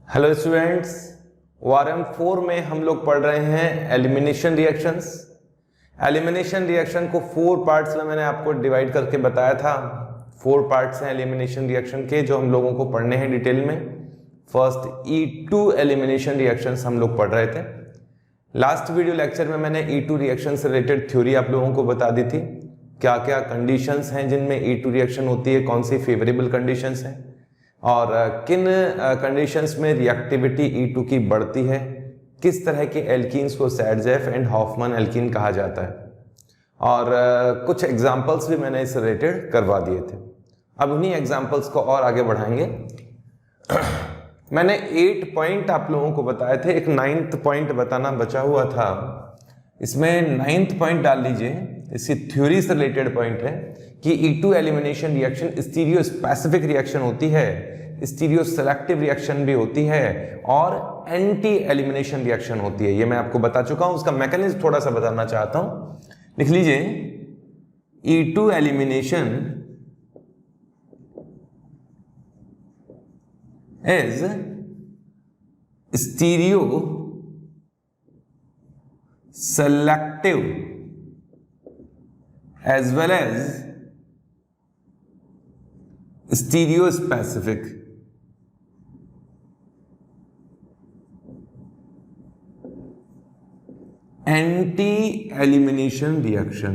Hello students, ORM 4 में हम लोग पढ़ रहे हैं एलिमिनेशन रिएक्शंस। एलिमिनेशन रिएक्शन को 4 पार्ट्स में मैंने आपको डिवाइड करके बताया था। 4 पार्ट्स हैं एलिमिनेशन रिएक्शन के जो हम लोगों को पढ़ने हैं डिटेल में। फर्स्ट E2 एलिमिनेशन रिएक्शंस हम लोग पढ़ रहे थे। लास्ट वीडियो लेक्चर में मैंने E2 रिएक्शन से रिलेटेड थ्योरी आप लोगों को बता दी थी, क्या क्या कंडीशंस हैं जिनमें E2 रिएक्शन होती है, कौन सी फेवरेबल कंडीशंस हैं और किन कंडीशंस में रिएक्टिविटी E2 की बढ़ती है, किस तरह के एल्कीन्स को सैडजेफ एंड हॉफमैन एल्कीन कहा जाता है और कुछ एग्जांपल्स भी मैंने इससे रिलेटेड करवा दिए थे। अब उन्हीं एग्जांपल्स को और आगे बढ़ाएंगे। मैंने 8 पॉइंट आप लोगों को बताए थे, एक 9th पॉइंट बताना बचा हुआ था। इसमें 9th पॉइंट डाल लीजिए, इसकी थ्योरी से रिलेटेड पॉइंट है कि E2 elimination reaction stereo specific reaction होती है, स्टीरियो सेलेक्टिव रिएक्शन भी होती है और एंटी एलिमिनेशन रिएक्शन होती है। ये मैं आपको बता चुका हूं, उसका मैकेनिज्म थोड़ा सा बताना चाहता हूं। लिख लीजिए, E2 elimination is stereo selective as well as stereo specific. Anti elimination reaction.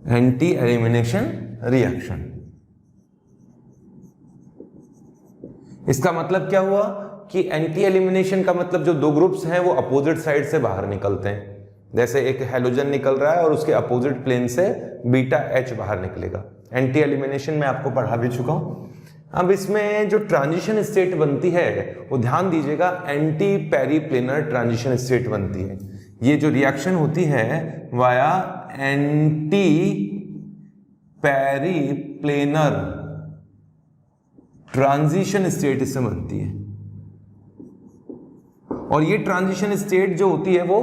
Anti elimination reaction. इसका मतलब क्या हुआ कि एंटी एलिमिनेशन का मतलब जो दो ग्रुप्स हैं वो अपोजिट साइड से बाहर निकलते हैं। जैसे एक हैलोजन निकल रहा है और उसके अपोजिट प्लेन से बीटा H बाहर निकलेगा। एंटी एलिमिनेशन में आपको पढ़ा भी चुका हूं। अब इसमें जो ट्रांजिशन स्टेट बनती है वो ध्यान दीजिएगा, एंटी पेरीप्लेनर ट्रांजिशन स्टेट बनती है। ये जो रिएक्शन होती है via anti periplanar transition state इससे बनती है और ये ट्रांजिशन स्टेट जो होती है वो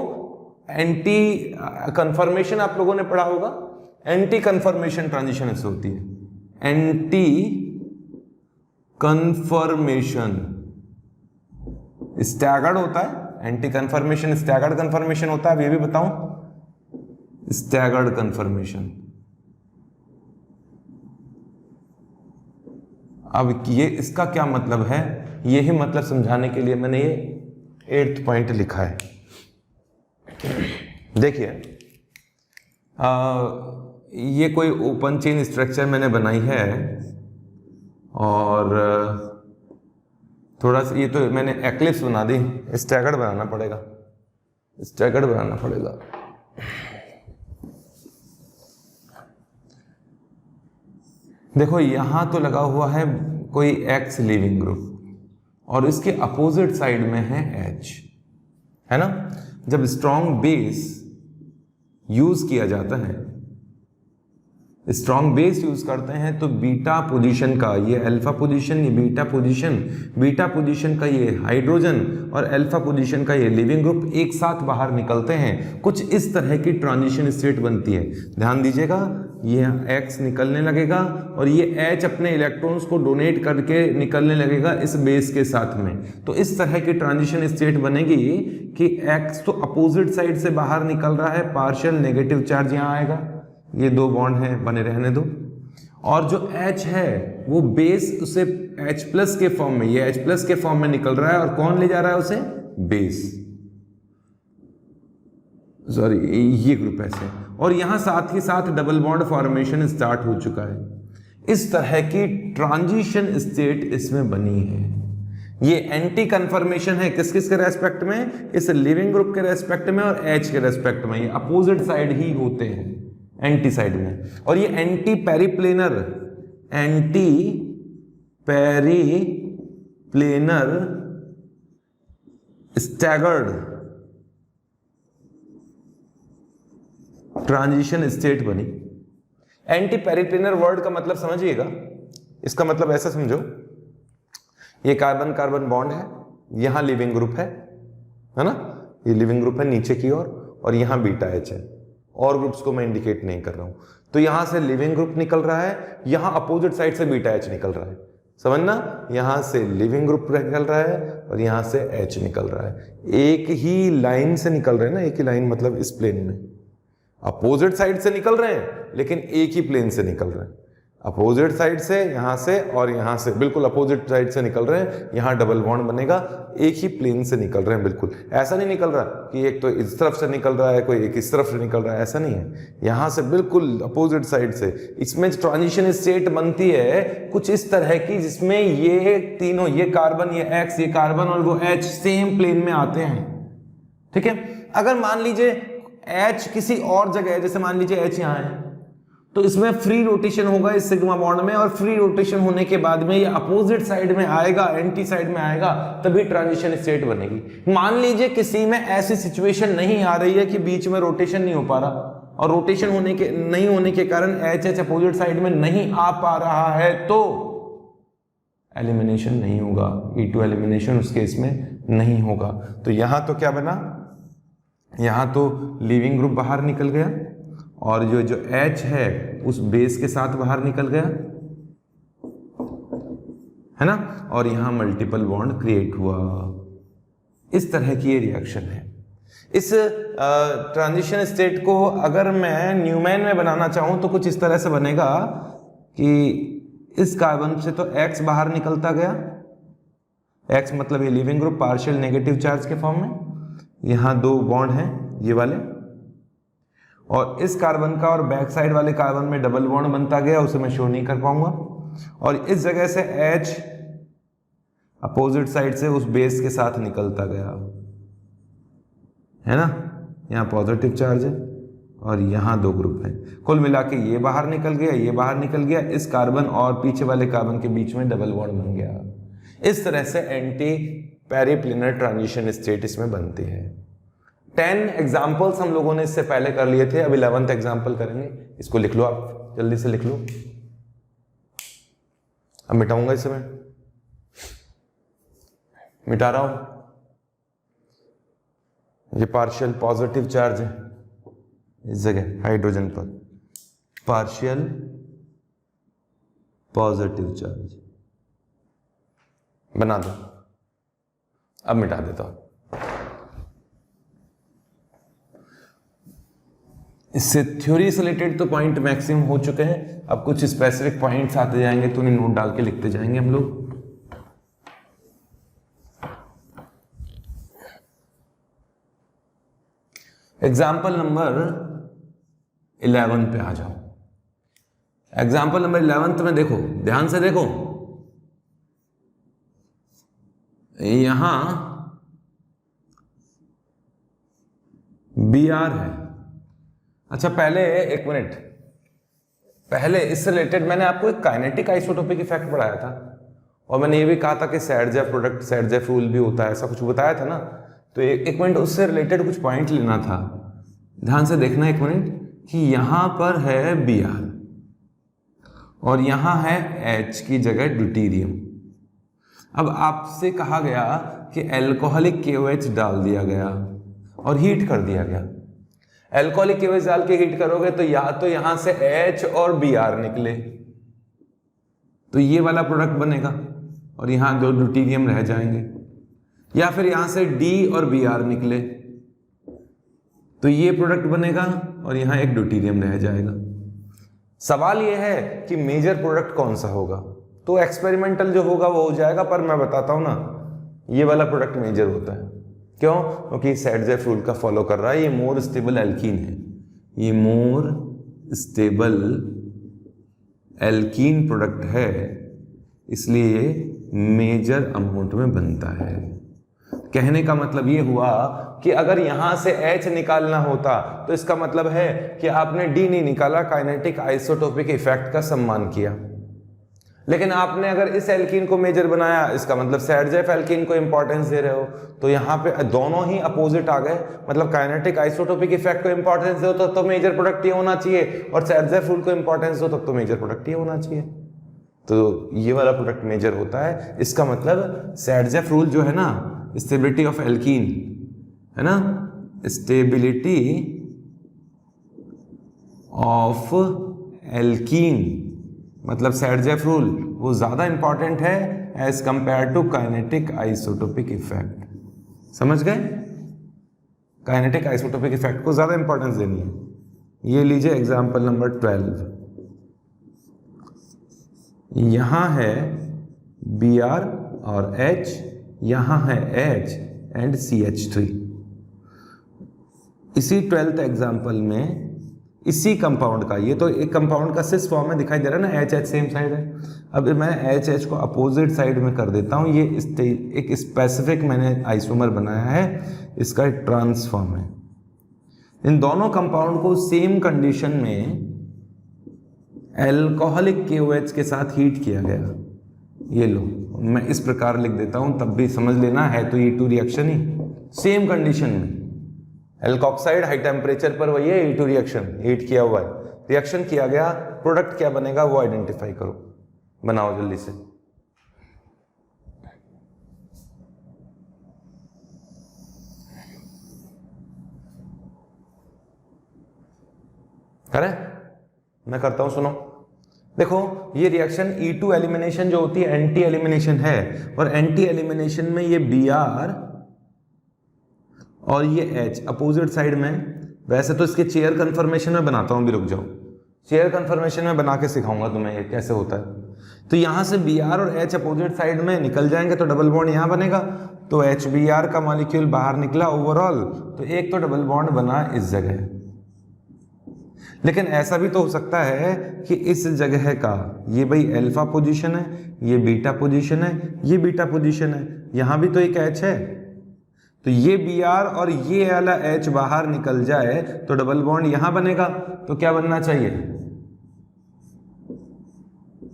एंटी कंफर्मेशन, आप लोगों ने पढ़ा होगा, एंटी कंफर्मेशन ट्रांजिशन इससे होती है। एंटी कंफर्मेशन स्टैगर्ड होता है, एंटी कंफर्मेशन स्टैगर्ड कंफर्मेशन होता है। अब ये भी बताऊं, स्टैगर्ड कंफर्मेशन। अब ये इसका क्या मतलब है, यही मतलब समझाने के लिए मैंने ये 8th पॉइंट लिखा है। देखिए, ये कोई ओपन चेन स्ट्रक्चर मैंने बनाई है और थोड़ा सा ये तो मैंने एक्लिप्स बना दी, स्टैगर्ड बनाना पड़ेगा, स्टैगर्ड बनाना पड़ेगा। देखो यहां तो लगा हुआ है कोई X लीविंग ग्रुप और इसके अपोजिट साइड में है H, है ना। जब स्ट्रॉन्ग बेस यूज किया जाता है, स्ट्रॉन्ग बेस यूज करते हैं तो बीटा पोजीशन का ये अल्फा पोजीशन, ये बीटा पोजीशन का ये हाइड्रोजन और अल्फा पोजीशन का ये लिविंग ग्रुप एक साथ बाहर निकलते हैं। कुछ इस तरह की ट्रांजिशन स्टेट बनती है। ध्यान दीजिएगा, ये X निकलने लगेगा और ये H अपने इलेक्ट्रॉन्स को डोनेट करके निकलने लगेगा इस बेस के साथ में। तो इस तरह की ट्रांजिशन स्टेट बनेगी कि X तो अपोजिट साइड से बाहर निकल रहा है, पार्शियल नेगेटिव चार्ज यहाँ आएगा, ये दो बॉन्ड है बने रहने दो, और जो H है वो बेस उसे H+ के फॉर्म में, ये H+ के फॉर्म में निकल रहा है और कौन ले जा रहा है उसे, बेस, सॉरी ये ग्रुप ऐसे, और यहां साथ ही साथ डबल बॉन्ड फॉर्मेशन स्टार्ट हो चुका है। इस तरह की ट्रांजिशन स्टेट इसमें बनी है। ये एंटी कंफर्मेशन है किस किस के रेस्पेक्ट में, इस लिविंग ग्रुप के रेस्पेक्ट में और H के रेस्पेक्ट में। ये अपोजिट साइड ही होते हैं, एंटी साइड में। और ये anti periplanar staggered transition state बनी। एंटी पेरीप्लेनर वर्ड का मतलब समझिएगा, इसका मतलब ऐसा समझो, ये कार्बन कार्बन बॉन्ड है, यहां लिविंग ग्रुप है ना, ये लिविंग ग्रुप है नीचे की ओर और यहां बीटा H है और ग्रुप्स को मैं इंडिकेट नहीं कर रहा हूं। तो यहां से लिविंग ग्रुप निकल रहा है, यहां अपोजिट साइड से बीटा एच निकल रहा है, समझना, यहां से लिविंग ग्रुप निकल रहा है और यहां से एच निकल रहा है, एक ही लाइन से निकल रहे हैं ना, एक ही लाइन मतलब इस प्लेन में अपोजिट साइड से निकल रहे हैं लेकिन एक ही प्लेन से निकल रहे हैं, अपोजिट साइड से यहां से और यहां से बिल्कुल अपोजिट साइड से निकल रहे हैं, यहां डबल बॉन्ड बनेगा, एक ही प्लेन से निकल रहे हैं, बिल्कुल ऐसा नहीं निकल रहा कि एक तो इस तरफ से निकल रहा है, कोई एक इस तरफ से निकल रहा है, ऐसा नहीं है, यहां से बिल्कुल अपोजिट साइड से। इसमें ट्रांजिशन स्टेट बनती है कुछ इस तरह की जिसमें ये तीनों, ये कार्बन, ये एक्स, ये कार्बन और वो एच सेम प्लेन में आते हैं, ठीक है। अगर मान लीजिए एच किसी और जगह है, जैसे मान लीजिए एच यहाँ है, तो इसमें फ्री रोटेशन होगा इस सिग्मा बॉन्ड में, और फ्री रोटेशन होने के बाद में ये अपोजिट साइड में आएगा, एंटी साइड में आएगा, तभी ट्रांजिशन स्टेट बनेगी। मान लीजिए किसी में ऐसी सिचुएशन नहीं आ रही है कि बीच में रोटेशन नहीं हो पा रहा, और रोटेशन नहीं होने के कारण एच एच अपोजिट साइड में नहीं आ पा रहा है, तो एलिमिनेशन नहीं होगा, E2 एलिमिनेशन उस केस में नहीं होगा। तो यहां तो क्या बना, यहां तो लिविंग ग्रुप बाहर निकल गया और जो H है उस बेस के साथ बाहर निकल गया, है ना, और यहां मल्टीपल बॉन्ड क्रिएट हुआ। इस तरह की ये रिएक्शन है। इस ट्रांजिशन स्टेट को अगर मैं न्यूमैन में बनाना चाहूं तो कुछ इस तरह से बनेगा कि इस कार्बन से तो X बाहर निकलता गया, X मतलब ये leaving group partial negative charge के फॉर्म में, यहां दो बॉन्ड हैं ये वाले, और इस कार्बन का और बैक साइड वाले कार्बन में डबल बॉन्ड बनता गया, उसे मैं शो नहीं कर पाऊंगा, और इस जगह से H अपोजिट साइड से उस बेस के साथ निकलता गया, है ना, यहाँ पॉजिटिव चार्ज है और यहाँ दो ग्रुप हैं, कुल मिला के ये बाहर निकल गया, ये बाहर निकल गया, इस कार्बन और पीछे वाले कार्बन के बीच में डबल बॉन्ड बन गया। इस तरह से एंटी पेरिप्लिनर ट्रांजिशन स्टेट इसमें बनती है। 10 एग्जाम्पल्स हम लोगों ने इससे पहले कर लिए थे, अब 11th एग्जाम्पल करेंगे। इसको लिख लो, आप जल्दी से लिख लो, अब मिटाऊंगा इसे, मैं मिटा रहा हूं। ये पार्शियल पॉजिटिव चार्ज है इस जगह हाइड्रोजन पर, पार्शियल पॉजिटिव चार्ज बना दो, अब मिटा देता हूं। इससे थ्योरी से रिलेटेड तो पॉइंट मैक्सिमम हो चुके हैं, अब कुछ स्पेसिफिक पॉइंट्स आते जाएंगे तो उन्हें नोट डाल के लिखते जाएंगे हम लोग। एग्जाम्पल नंबर 11 पे आ जाओ। एग्जाम्पल नंबर 11 में देखो, ध्यान से देखो, यहां Br है। अच्छा पहले एक मिनट, पहले इससे रिलेटेड मैंने आपको एक काइनेटिक आइसोटोपिक इफेक्ट पढ़ाया था, और मैंने ये भी कहा था कि सैडजेफ प्रोडक्ट, सैडजेफ रूल भी होता है, ऐसा कुछ बताया था ना। तो एक मिनट उससे रिलेटेड कुछ पॉइंट लेना था, ध्यान से देखना एक मिनट, कि यहां पर है Br और यहां है H की जगह ड्यूटीरियम। अब आपसे कहा गया कि एल्कोहलिक KOH डाल दिया गया और हीट कर दिया गया। एल्कोहलिक KOH डाल के हीट करोगे तो या तो यहां से H और Br निकले, तो ये वाला प्रोडक्ट बनेगा और यहां दो ड्यूटीरियम रह जाएंगे, या फिर यहां से D और Br निकले तो ये प्रोडक्ट बनेगा और यहां एक ड्यूटीरियम रह जाएगा। सवाल ये है कि मेजर प्रोडक्ट कौन सा होगा, तो एक्सपेरिमेंटल जो होगा वो हो जाएगा, पर मैं बताता हूं ना, ये वाला प्रोडक्ट मेजर होता है। क्यों? क्योंकि सैडजेफ रूल का फॉलो कर रहा है, ये मोर स्टेबल एल्कीन है, ये मोर स्टेबल एल्कीन प्रोडक्ट है, इसलिए मेजर अमाउंट में बनता है। कहने का मतलब ये हुआ कि अगर यहां से H निकालना होता तो इसका मतलब है कि आपने D नहीं निकाला, काइनेटिक आइसोटोपिक इफेक्ट का सम्मान किया, लेकिन आपने अगर इस एल्कीन को मेजर बनाया, इसका मतलब सैडजेफ एल्कीन को इंपॉर्टेंस दे रहे हो, तो यहाँ पे दोनों ही अपोजिट आ गए, मतलब काइनेटिक आइसोटोपिक इफेक्ट को इंपॉर्टेंस दो तो मेजर प्रोडक्ट ये होना चाहिए, और सैडजेफ रूल को इंपॉर्टेंस दो तो मेजर प्रोडक्ट ये होना चाहिए। तो ये वाला प्रोडक्ट मेजर होता है, इसका मतलब सैडजेफ रूल जो है ना, स्टेबिलिटी ऑफ एल्कीन है ना, स्टेबिलिटी ऑफ एल्कीन, मतलब सैडजेफ रूल, वो ज्यादा इंपॉर्टेंट है as compare to kinetic isotopic effect. समझ गए? काइनेटिक आइसोटोपिक इफेक्ट को ज्यादा इंपॉर्टेंस देनी है। ये लीजिए एग्जांपल नंबर 12, यहां है Br और H, यहां है H एंड CH3। इसी 12th एग्जांपल में इसी कंपाउंड का, ये तो एक कंपाउंड का सिस फॉर्म में दिखाई दे रहा है ना, H H सेम साइड है। अब मैं H H को अपोजिट साइड में कर देता हूं। ये एक स्पेसिफिक मैंने आइसोमर बनाया है, इसका एक ट्रांस फॉर्म है। इन दोनों कंपाउंड को सेम कंडीशन में एल्कोहलिक KOH के साथ हीट किया गया। ये लो, मैं इस प्रकार लिख देता हूं, तब भी समझ लेना है तो E2 रिएक्शन ही, सेम कंडीशन में एल्कोक्साइड हाई टेम्परेचर पर वही है E2 रिएक्शन, हीट किया हुआ है, रिएक्शन किया गया, प्रोडक्ट क्या बनेगा वो आइडेंटिफाई करो, बनाओ जल्दी से। करें? मैं करता हूं, सुनो। देखो ये रिएक्शन E2 एलिमिनेशन जो होती है एंटी एलिमिनेशन है, और एंटी एलिमिनेशन में ये Br और ये H अपोजिट साइड में। वैसे तो इसके चेयर कन्फर्मेशन में बनाता हूं, भी रुक जाओ, चेयर कन्फर्मेशन में बना के सिखाऊंगा तुम्हें ये कैसे होता है। तो यहां से Br और H अपोजिट साइड में निकल जाएंगे तो डबल बॉन्ड यहां बनेगा, तो HBr का मॉलिक्यूल बाहर निकला ओवरऑल, तो एक तो डबल बॉन्ड बना इस जगह। लेकिन ऐसा भी तो हो सकता है कि इस जगह का ये भाई अल्फा पोजीशन है, ये बीटा पोजीशन है, ये बीटा पोजीशन है, यहां भी तो एक H है, तो ये Br और ये वाला H बाहर निकल जाए तो डबल बॉन्ड यहां बनेगा, तो क्या बनना चाहिए?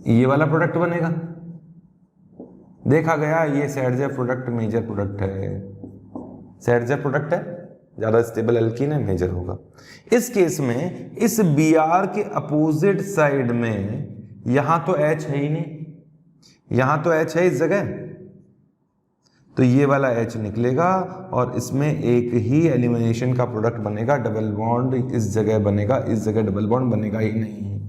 ये वाला प्रोडक्ट बनेगा। देखा गया ये सैडजेफ प्रोडक्ट मेजर प्रोडक्ट है, सैडजेफ प्रोडक्ट है, ज्यादा स्टेबल एल्कीन है, मेजर होगा। इस केस में इस Br के अपोजिट साइड में यहां तो H है ही नहीं, यहां तो H है इस जगह, तो ये वाला H निकलेगा और इसमें एक ही एलिमिनेशन का प्रोडक्ट बनेगा, डबल बॉन्ड इस जगह बनेगा, इस जगह डबल बॉन्ड बनेगा ही नहीं,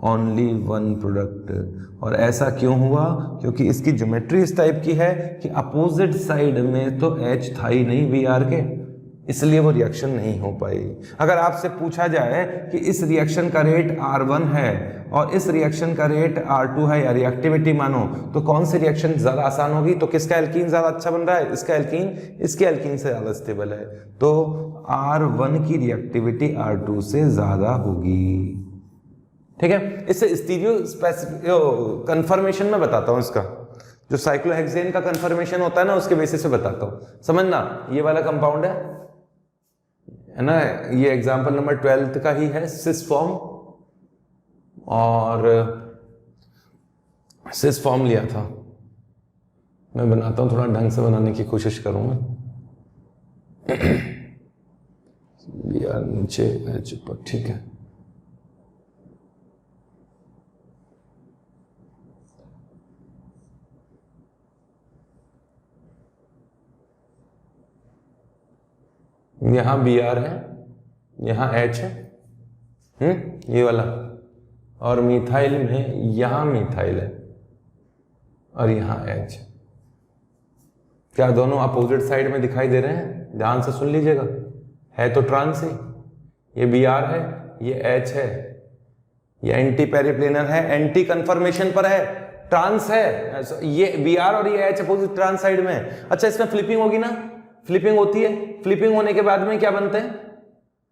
ओनली वन प्रोडक्ट। और ऐसा क्यों हुआ? क्योंकि इसकी ज्योमेट्री इस टाइप की है कि अपोजिट साइड में तो H था ही नहीं Br के, इसलिए वो रिएक्शन नहीं हो पाई। अगर आपसे पूछा जाए कि इस रिएक्शन का रेट R1 है और इस रिएक्शन का रेट R2 है, या रिएक्टिविटी मानो, तो कौन सी रिएक्शन ज्यादा आसान होगी? तो किसका एल्कीन ज्यादा अच्छा बन रहा है? इसका एल्कीन इसके एल्कीन से ज्यादा स्टेबल है, तो R1 की रिएक्टिविटी R2 से ज्यादा होगी। ठीक है, इससे स्टीरियो कंफर्मेशन में बताता हूं, इसका जो साइक्लोहेक्सेन का कंफर्मेशन होता है ना, उसके बेसिस से बताता हूं। समझना, ये वाला कंपाउंड है ना, ये एग्जांपल नंबर 12 का ही है, सिस फॉर्म, और सिस फॉर्म लिया था। मैं बनाता हूं, थोड़ा ढंग से बनाने की कोशिश करूंगा। Br नीचे H ऊपर, ठीक है। यहां Br है, यहां H है, ये वाला, और मिथाइल में यहां मिथाइल है और यहां H। क्या दोनों अपोजिट साइड में दिखाई दे रहे हैं? ध्यान से सुन लीजिएगा, है तो ट्रांस ही, ये Br है, ये H है, ये एंटी पेरिप्लेनर है, एंटी कंफर्मेशन पर है, ट्रांस है, ये Br और ये H अपोजिट ट्रांस साइड में। अच्छा, इसमें फ्लिपिंग होगी ना, फ्लिपिंग होती है, फ्लिपिंग होने के बाद में क्या बनते हैं?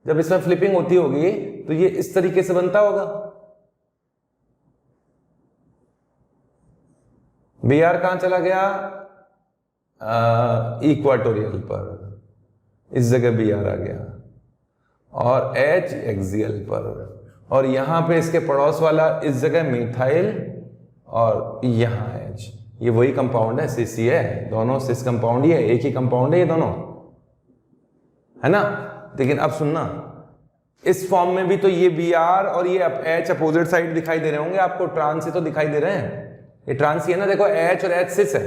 जब इसमें फ्लिपिंग होती होगी तो ये इस तरीके से बनता होगा। Br कहां चला गया? इक्वाटोरियल पर, इस जगह Br आ गया, और H एक्सियल पर, और यहां पे इसके पड़ोस वाला इस जगह मिथाइल, और यहां H। ये वही कंपाउंड है, सिस ही है, दोनों सिस कंपाउंड ही है, एक ही कंपाउंड है ये दोनों, है ना। लेकिन अब सुनना, इस फॉर्म में भी तो ये Br और ये H अपोजिट साइड दिखाई दे रहे होंगे आपको, ट्रांस ही तो दिखाई दे रहे हैं, ये ट्रांस ही है ना। देखो H और H सिस है,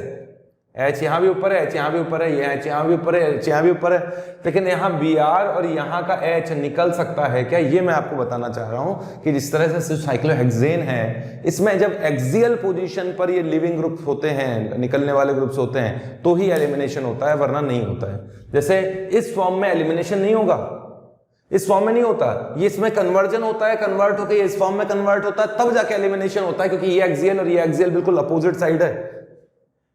H यहाँ भी ऊपर है, H यहाँ भी ऊपर है, ये H यहाँ भी ऊपर है, H यहाँ भी ऊपर है, लेकिन यहाँ Br और यहाँ का H निकल सकता है क्या, ये मैं आपको बताना चाह रहा हूँ कि जिस तरह से साइक्लोहेक्सेन है, इसमें जब एक्सियल पोजीशन पर ये लिविंग ग्रुप्स होते हैं, निकलने वाले ग्रुप्स होते हैं, तो ही एलिमिनेशन होता है, वरना नहीं होता है। जैसे इस फॉर्म में एलिमिनेशन नहीं होगा, इस फॉर्म में नहीं होता, ये इसमें कन्वर्जन होता है, कन्वर्ट होकर इस फॉर्म में कन्वर्ट होता है, तब जाके एलिमिनेशन होता है, क्योंकि ये एक्सियल और ये एक्सियल बिल्कुल अपोजिट साइड है।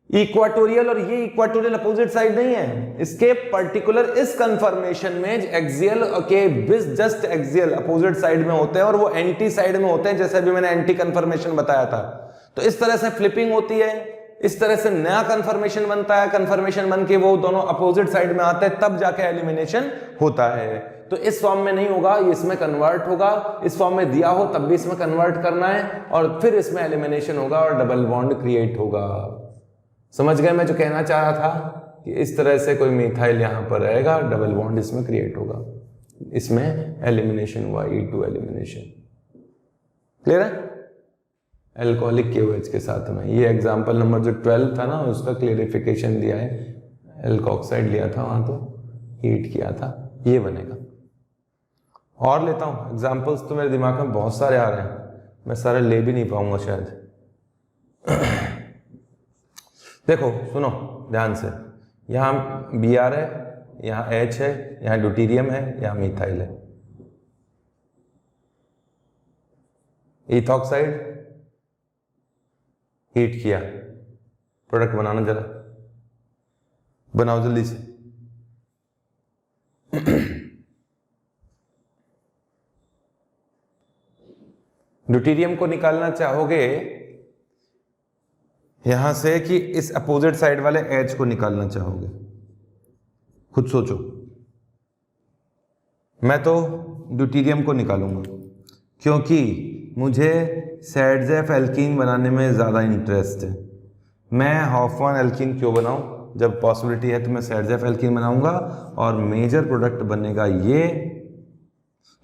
इक्वाटोरियल और ये इक्वाटोरियल अपोजिट साइड नहीं है, इसके पर्टिकुलर इस कंफर्मेशन में एक्सियल के जस्ट एक्सियल अपोजिट साइड में होते हैं और वो एंटी साइड में होते हैं, जैसे अभी मैंने एंटी कंफर्मेशन बताया था। तो इस तरह से फ्लिपिंग होती है, इस तरह से नया कंफर्मेशन बनता है, कंफर्मेशन बन के वो दोनों अपोजिट साइड में आते हैं, तब जाके एलिमिनेशन होता है। तो इस फॉर्म में नहीं होगा, ये इसमें कन्वर्ट होगा, इस फॉर्म में दिया हो तब भी इसमें कन्वर्ट करना है और फिर इसमें एलिमिनेशन होगा और डबल बॉन्ड क्रिएट होगा। समझ गए मैं जो कहना चाह रहा था कि इस तरह से कोई मिथाइल यहां पर रहेगा, डबल बॉन्ड इसमें क्रिएट होगा, इसमें एलिमिनेशन हुआ, E2 एलिमिनेशन। क्लियर है? एल्कोहलिक KOH के साथ में ये एग्जांपल नंबर जो 12 था ना, उसका क्लियरिफिकेशन दिया है। एल्कोक्साइड लिया था वहां, तो हीट किया था, ये बनेगा। और लेता हूं एग्जांपल्स, तो मेरे दिमाग में बहुत सारे आ रहे हैं, मैं सारे ले भी नहीं पाऊंगा शायद। देखो सुनो ध्यान से, यहाँ Br है, यहाँ H है, यहाँ ड्यूटीरियम है, यहाँ मिथाइल है। इथॉक्साइड हीट किया, प्रोडक्ट बनाना, जरा बनाओ जल्दी से। ड्यूटीरियम को निकालना चाहोगे यहां से कि इस अपोजिट साइड वाले H को निकालना चाहोगे, खुद सोचो। मैं तो ड्यूटीरियम को निकालूंगा क्योंकि मुझे सैडजेफ एल्कीन बनाने में ज़्यादा इंटरेस्ट है। मैं हॉफमैन एल्कीन क्यों बनाऊं, जब पॉसिबिलिटी है तो मैं सैडजेफ एल्कीन बनाऊंगा और मेजर प्रोडक्ट बनेगा ये,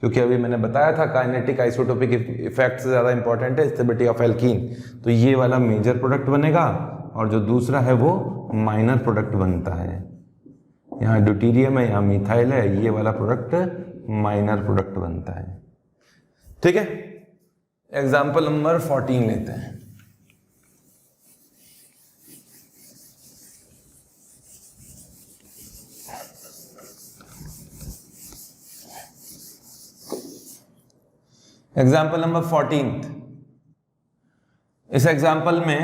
क्योंकि अभी मैंने बताया था काइनेटिक आइसोटोपिक इफेक्ट से ज़्यादा इंपॉर्टेंट है स्टेबिलिटी ऑफ एल्कीन, तो ये वाला मेजर प्रोडक्ट बनेगा और जो दूसरा है वो माइनर प्रोडक्ट बनता है। यहाँ ड्यूटीरियम है, यहाँ मिथाइल है, ये वाला प्रोडक्ट माइनर प्रोडक्ट बनता है। ठीक है, एग्जाम्पल नंबर 14 लेते हैं। Example number 14। इस एग्जाम्पल में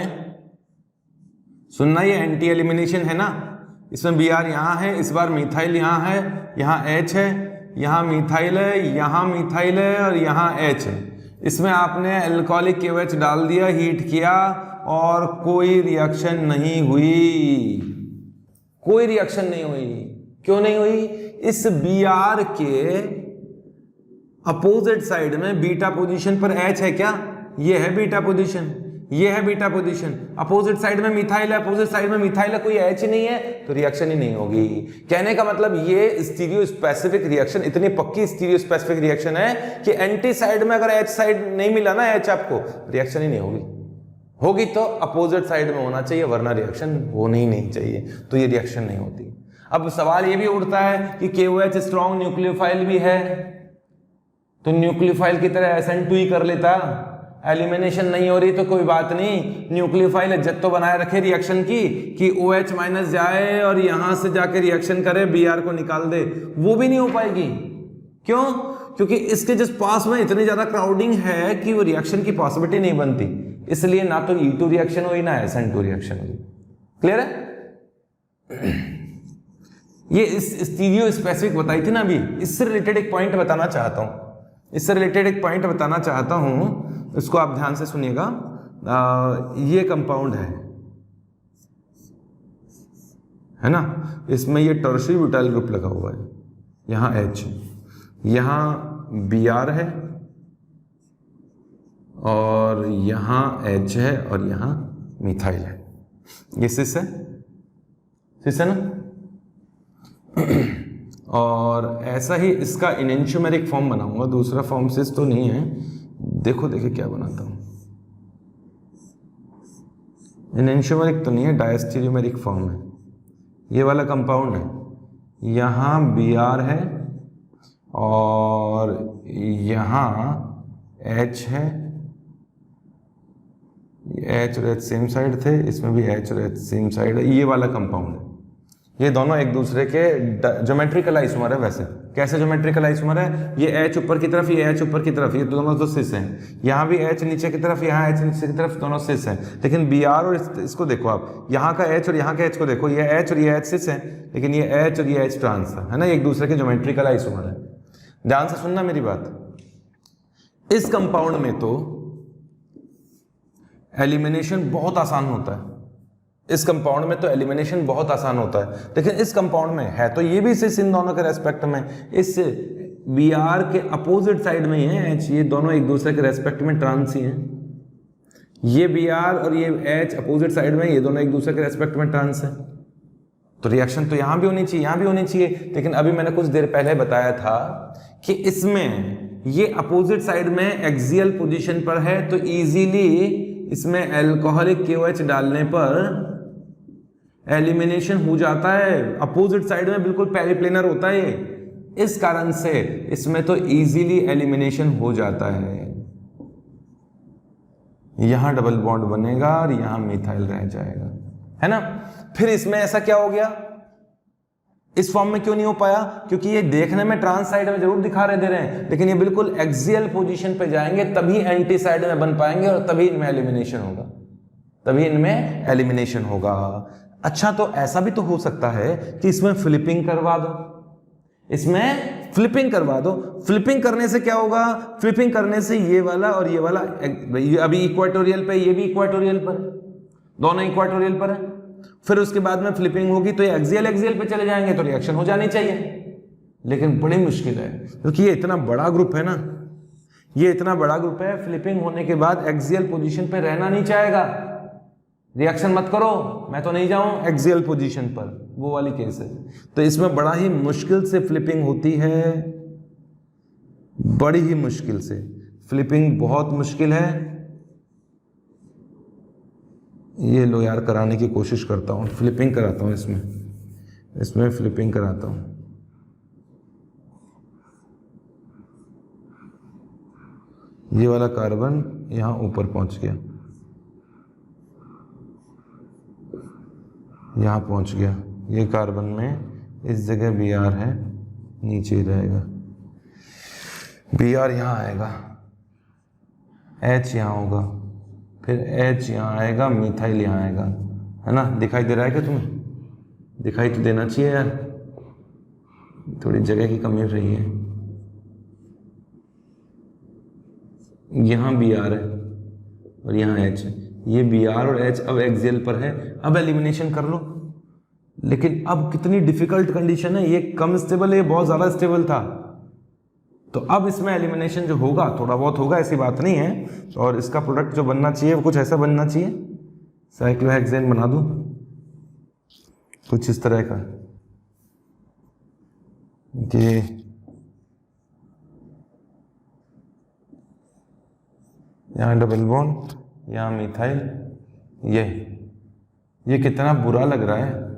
सुनना, ये एंटी एलिमिनेशन है ना, इसमें Br यहाँ है, इस बार मिथाइल यहाँ है, यहाँ H है, यहाँ मिथाइल है, यहाँ मिथाइल है और यहाँ H है। इसमें आपने अल्कोहलिक KOH डाल दिया, हीट किया और कोई रिएक्शन नहीं हुई, कोई रिएक्शन नहीं हुई। क्यों नहीं हुई? इस Br के अपोजिट साइड में बीटा पोजीशन पर H है क्या? ये है बीटा पोजीशन, ये है बीटा पोजीशन। अपोजिट साइड में मिथाइल है, अपोजिट साइड में मिथाइल है, कोई H ही नहीं है, तो रिएक्शन ही नहीं होगी। कहने का मतलब ये स्टीरियो स्पेसिफिक रिएक्शन, इतनी पक्की स्टीरियो स्पेसिफिक रिएक्शन है कि एंटी साइड में अगर H साइड नहीं मिला ना H आपको, रिएक्शन ही नहीं होगी। होगी तो अपोजिट साइड में होना चाहिए, वरना रिएक्शन होनी ही नहीं चाहिए, तो ये रिएक्शन नहीं होती। अब सवाल ये भी उठता है कि KOH स्ट्रॉन्ग न्यूक्लियोफाइल भी है, तो न्यूक्लियोफाइल की तरह SN2 ही कर लेता। एलिमिनेशन नहीं हो रही तो कोई बात नहीं, न्यूक्लियोफाइल इज्जत तो बनाए रखे रिएक्शन की कि OH माइनस जाए और यहां से जाके रिएक्शन करे, Br को निकाल दे, वो भी नहीं हो पाएगी। क्यों? क्योंकि इसके जिस पास में इतनी ज्यादा क्राउडिंग है कि वो रिएक्शन की पॉसिबिलिटी नहीं बनती, इसलिए ना तो E2 रिएक्शन हुई ना SN2 रिएक्शन हुई। क्लियर है? ये इस स्टीरियो स्पेसिफिक बताई थी ना अभी, इससे रिलेटेड एक पॉइंट बताना चाहता हूं, इससे रिलेटेड एक पॉइंट बताना चाहता हूं, इसको आप ध्यान से सुनिएगा। ये कंपाउंड है ना, इसमें ये टर्शियरी ब्यूटाइल ग्रुप लगा हुआ है, यहाँ H, यहाँ Br है और यहाँ H है और यहाँ मिथाइल है। ये सिस है, सिस है ना। और ऐसा ही इसका इनेंशियोमेरिक फॉर्म बनाऊंगा, दूसरा फॉर्म सिस तो नहीं है। देखो देखिए क्या बनाता हूं, एनेंशियोमेरिक तो नहीं है, डायस्टीरियोमेरिक फॉर्म है, ये वाला कंपाउंड है। यहाँ Br है और यहाँ H है, H और H सेम साइड थे, इसमें भी H और H सेम साइड है, ये वाला कंपाउंड है। ये दोनों एक दूसरे के ज्योमेट्रिकल आइसोमर है। वैसे कैसे ज्योमेट्रिकल आइसोमर है, ये H ऊपर की तरफ, ये H ऊपर की तरफ, ये दोनों तो सिस हैं। यहाँ भी H नीचे की तरफ, यहाँ H नीचे की तरफ, दोनों सिस हैं। लेकिन Br और इसको देखो आप, यहाँ का H और यहाँ के H को देखो, ये H और ये H सिस है, लेकिन ये H और ये H ट्रांस है ना, एक दूसरे के ज्योमेट्रिकल आइसोमर है। ध्यान से सुनना मेरी बात। इस कंपाउंड में तो एलिमिनेशन बहुत आसान होता है, इस कंपाउंड में तो एलिमिनेशन बहुत आसान होता है, लेकिन इस कंपाउंड में है तो ये भी सिस इन दोनों के रेस्पेक्ट में, इस Br के अपोजिट साइड में ही है H, ये दोनों एक दूसरे के रेस्पेक्ट में ट्रांस ही हैं। ये Br और ये H अपोजिट साइड में, ये दोनों एक दूसरे के रेस्पेक्ट में ट्रांस है, तो रिएक्शन तो यहां भी होनी चाहिए, यहां भी होनी चाहिए। लेकिन अभी मैंने कुछ देर पहले बताया था कि इसमें ये अपोजिट साइड में एक्सियल पोजीशन पर है, तो इजीली इसमें अल्कोहलिक KOH डालने पर एलिमिनेशन हो जाता है। अपोजिट साइड में बिल्कुल पेरिप्लेनर होता है ये, इस कारण से इसमें तो इजीली एलिमिनेशन हो जाता है। यहां डबल बॉन्ड बनेगा और यहां मिथाइल रह जाएगा, है ना। फिर इसमें ऐसा क्या हो गया, इस फॉर्म में क्यों नहीं हो पाया, क्योंकि ये देखने में ट्रांस साइड में जरूर दिखा रहे दे रहे हैं, लेकिन ये बिल्कुल एक्सियल पोजीशन पे जाएंगे तभी एंटी साइड में बन पाएंगे और तभी इनमें एलिमिनेशन होगा, तभी इनमें एलिमिनेशन होगा। अच्छा, तो ऐसा भी तो हो सकता है कि इसमें फ्लिपिंग करवा दो, इसमें फ्लिपिंग करवा दो। फ्लिपिंग करने से क्या होगा, फ्लिपिंग करने से ये वाला और ये वाला अभी इक्वाटोरियल पे, ये भी इक्वाटोरियल पर, दोनों इक्वाटोरियल पर है। फिर उसके बाद में फ्लिपिंग होगी तो ये एक्सियल पे चले जाएंगे, तो रिएक्शन हो जानी चाहिए, लेकिन बड़ी मुश्किल है क्योंकि ये इतना बड़ा ग्रुप है ना, ये इतना बड़ा ग्रुप है, फ्लिपिंग होने के बाद एक्सियल पोजीशन पे रहना नहीं चाहेगा। रिएक्शन मत करो, मैं तो नहीं जाऊं एक्सियल पोजीशन पर, वो वाली केस है। तो इसमें बड़ा ही मुश्किल से फ्लिपिंग होती है, बड़ी ही मुश्किल से फ्लिपिंग, बहुत मुश्किल है। ये लो यार, कराने की कोशिश करता हूँ, फ्लिपिंग कराता हूँ इसमें फ्लिपिंग कराता हूँ। ये वाला कार्बन यहाँ ऊपर पहुँच गया, यहाँ पहुँच गया, ये कार्बन में इस जगह Br है, नीचे ही रहेगा, Br यहाँ आएगा, H यहाँ होगा, फिर H यहाँ आएगा, मिथाइल यहाँ आएगा, है ना। दिखाई दे रहा है क्या तुम्हें, दिखाई तो देना चाहिए यार, थोड़ी जगह की कमी रही है। यहाँ Br है और यहाँ H है, ये Br और H अब एक्सियल पर है, अब एलिमिनेशन कर लो। लेकिन अब कितनी डिफिकल्ट कंडीशन है, ये कम स्टेबल है, ये बहुत ज्यादा स्टेबल था, तो अब इसमें एलिमिनेशन जो होगा थोड़ा बहुत होगा, ऐसी बात नहीं है। और इसका प्रोडक्ट जो बनना चाहिए वो कुछ ऐसा बनना चाहिए, साइक्लोहेक्सेन बना दूं कुछ इस तरह का कि यहाँ डबल बॉन्ड, यहाँ मिथाइल, ये कितना बुरा लग रहा है।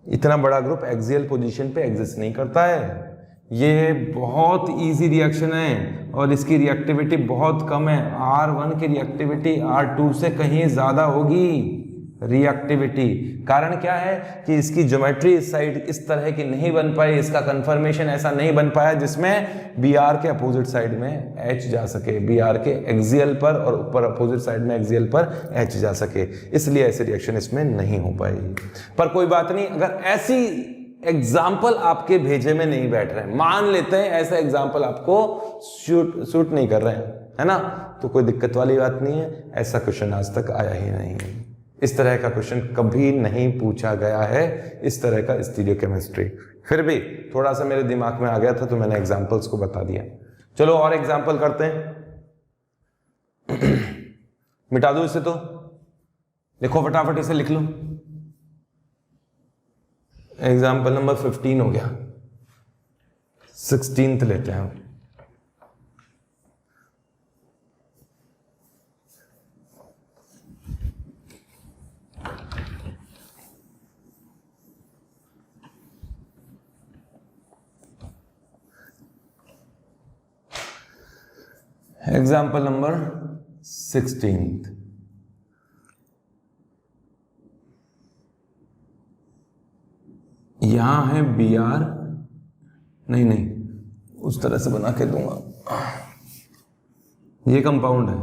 इतना बड़ा ग्रुप एक्सियल पोजीशन पे एग्जिस्ट नहीं करता है, ये बहुत इजी रिएक्शन है और इसकी रिएक्टिविटी बहुत कम है। R1 की रिएक्टिविटी R2 से कहीं ज्यादा होगी रिएक्टिविटी। कारण क्या है कि इसकी ज्योमेट्री इस साइड इस तरह की नहीं बन पाई, इसका कन्फर्मेशन ऐसा नहीं बन पाया जिसमें Br के अपोजिट साइड में H जा सके, Br के एक्सियल पर और ऊपर अपोजिट साइड में एक्सियल पर H जा सके, इसलिए ऐसी रिएक्शन इसमें नहीं हो पाई। पर कोई बात नहीं, अगर ऐसी एग्जाम्पल आपके भेजे में नहीं बैठ रहे हैं, मान लेते हैं ऐसा एग्जाम्पल आपको सूट नहीं कर रहे हैं, है ना, तो कोई दिक्कत वाली बात नहीं है। ऐसा क्वेश्चन आज तक आया ही नहीं है, इस तरह का क्वेश्चन कभी नहीं पूछा गया है, इस तरह का स्टीरियोकेमिस्ट्री। फिर भी थोड़ा सा मेरे दिमाग में आ गया था तो मैंने एग्जाम्पल्स को बता दिया। चलो और एग्जाम्पल करते हैं। मिटा दो इसे, तो लिखो फटाफट, इसे लिख लो। एग्जाम्पल नंबर 15 हो गया, 16th लेते हैं हम। Example number 16। यहां है Br, नहीं उस तरह से बना के दूंगा। ये कंपाउंड है,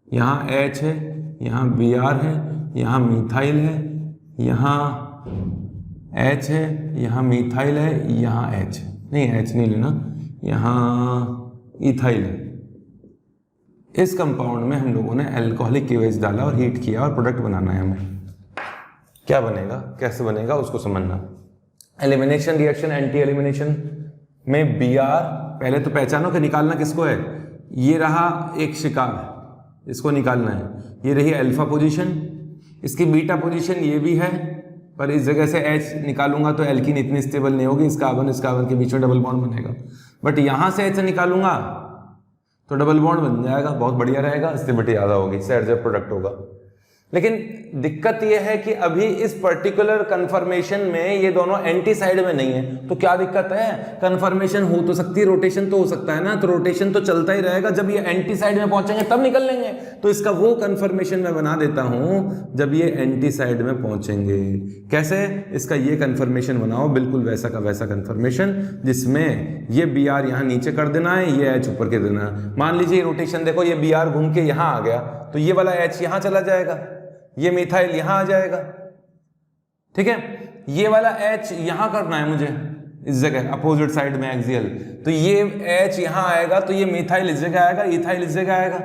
यहां H है, यहां Br है, यहां मिथाइल है, यहां H है, यहां मिथाइल है, यहां H नहीं, H नहीं लेना, यहां इथाइल है। इस कंपाउंड में हम लोगों ने अल्कोहलिक KOH डाला और हीट किया और प्रोडक्ट बनाना है हमें। क्या बनेगा, कैसे बनेगा उसको समझना। एलिमिनेशन रिएक्शन, एंटी एलिमिनेशन में Br, पहले तो पहचानो कि निकालना किसको है। ये रहा एक शिकार, इसको निकालना है। ये रही अल्फा पोजीशन, इसकी बीटा पोजीशन ये भी है, पर इस जगह से H निकालूंगा तो एल्कीन इतनी स्टेबल नहीं होगी, इस कार्बन के बीच में डबल बॉन्ड बनेगा। बट यहां से H निकालूंगा तो डबल बॉन्ड बन जाएगा, बहुत बढ़िया रहेगा, स्टेबिलिटी ज़्यादा होगी, सेट जब प्रोडक्ट होगा। लेकिन दिक्कत यह है कि अभी इस पर्टिकुलर कन्फर्मेशन में ये दोनों एंटी साइड में नहीं है। तो क्या दिक्कत है, कन्फर्मेशन हो तो सकती है, रोटेशन तो हो सकता है ना, तो रोटेशन तो चलता ही रहेगा। जब ये एंटी साइड में पहुंचेंगे तब निकल लेंगे। तो इसका वो कन्फर्मेशन मैं बना देता हूं जब ये एंटी साइड में पहुंचेंगे। कैसे, इसका ये कन्फर्मेशन बनाओ, बिल्कुल वैसा का वैसा कन्फर्मेशन, जिसमें ये Br यहां नीचे कर देना है, ये H ऊपर कर देना है। मान लीजिए रोटेशन देखो, ये Br घूम के यहां आ गया तो ये वाला H यहां चला जाएगा, ये मिथाइल यहां आ जाएगा, ठीक है। ये वाला H यहां करना है मुझे, इस जगह अपोजिट साइड में एक्सियल, तो ये H यहां आएगा तो ये मिथाइल इस जगह आएगा, इथाइल इस जगह आएगा।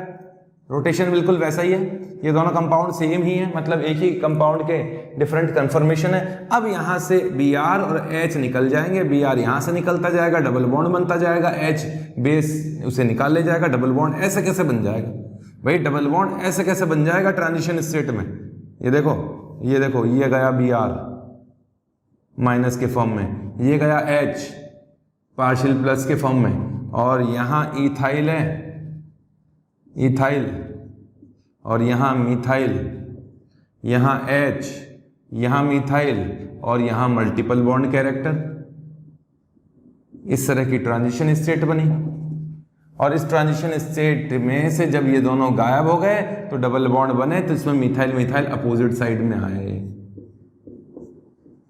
रोटेशन बिल्कुल वैसा ही है, ये दोनों कंपाउंड सेम ही है, मतलब एक ही कंपाउंड के डिफरेंट कन्फर्मेशन है। अब यहां से Br और H निकल जाएंगे, Br यहां से निकलता जाएगा, डबल बॉन्ड बनता जाएगा, H बेस उसे निकाल ले जाएगा, डबल बॉन्ड ऐसे कैसे बन जाएगा भाई, डबल बॉन्ड ऐसे कैसे बन जाएगा ट्रांजिशन स्टेट में। ये देखो ये गया Br माइनस के फॉर्म में, ये गया H पार्शियल प्लस के फॉर्म में, और यहां इथाइल है, इथाइल, और यहां मिथाइल, यहां H, यहां मिथाइल, और यहां मल्टीपल बॉन्ड कैरेक्टर। इस तरह की ट्रांजिशन स्टेट बनी, और इस ट्रांजिशन स्टेट में से जब ये दोनों गायब हो गए तो डबल बॉन्ड बने, तो इसमें मिथाइल मिथाइल अपोजिट साइड में आए,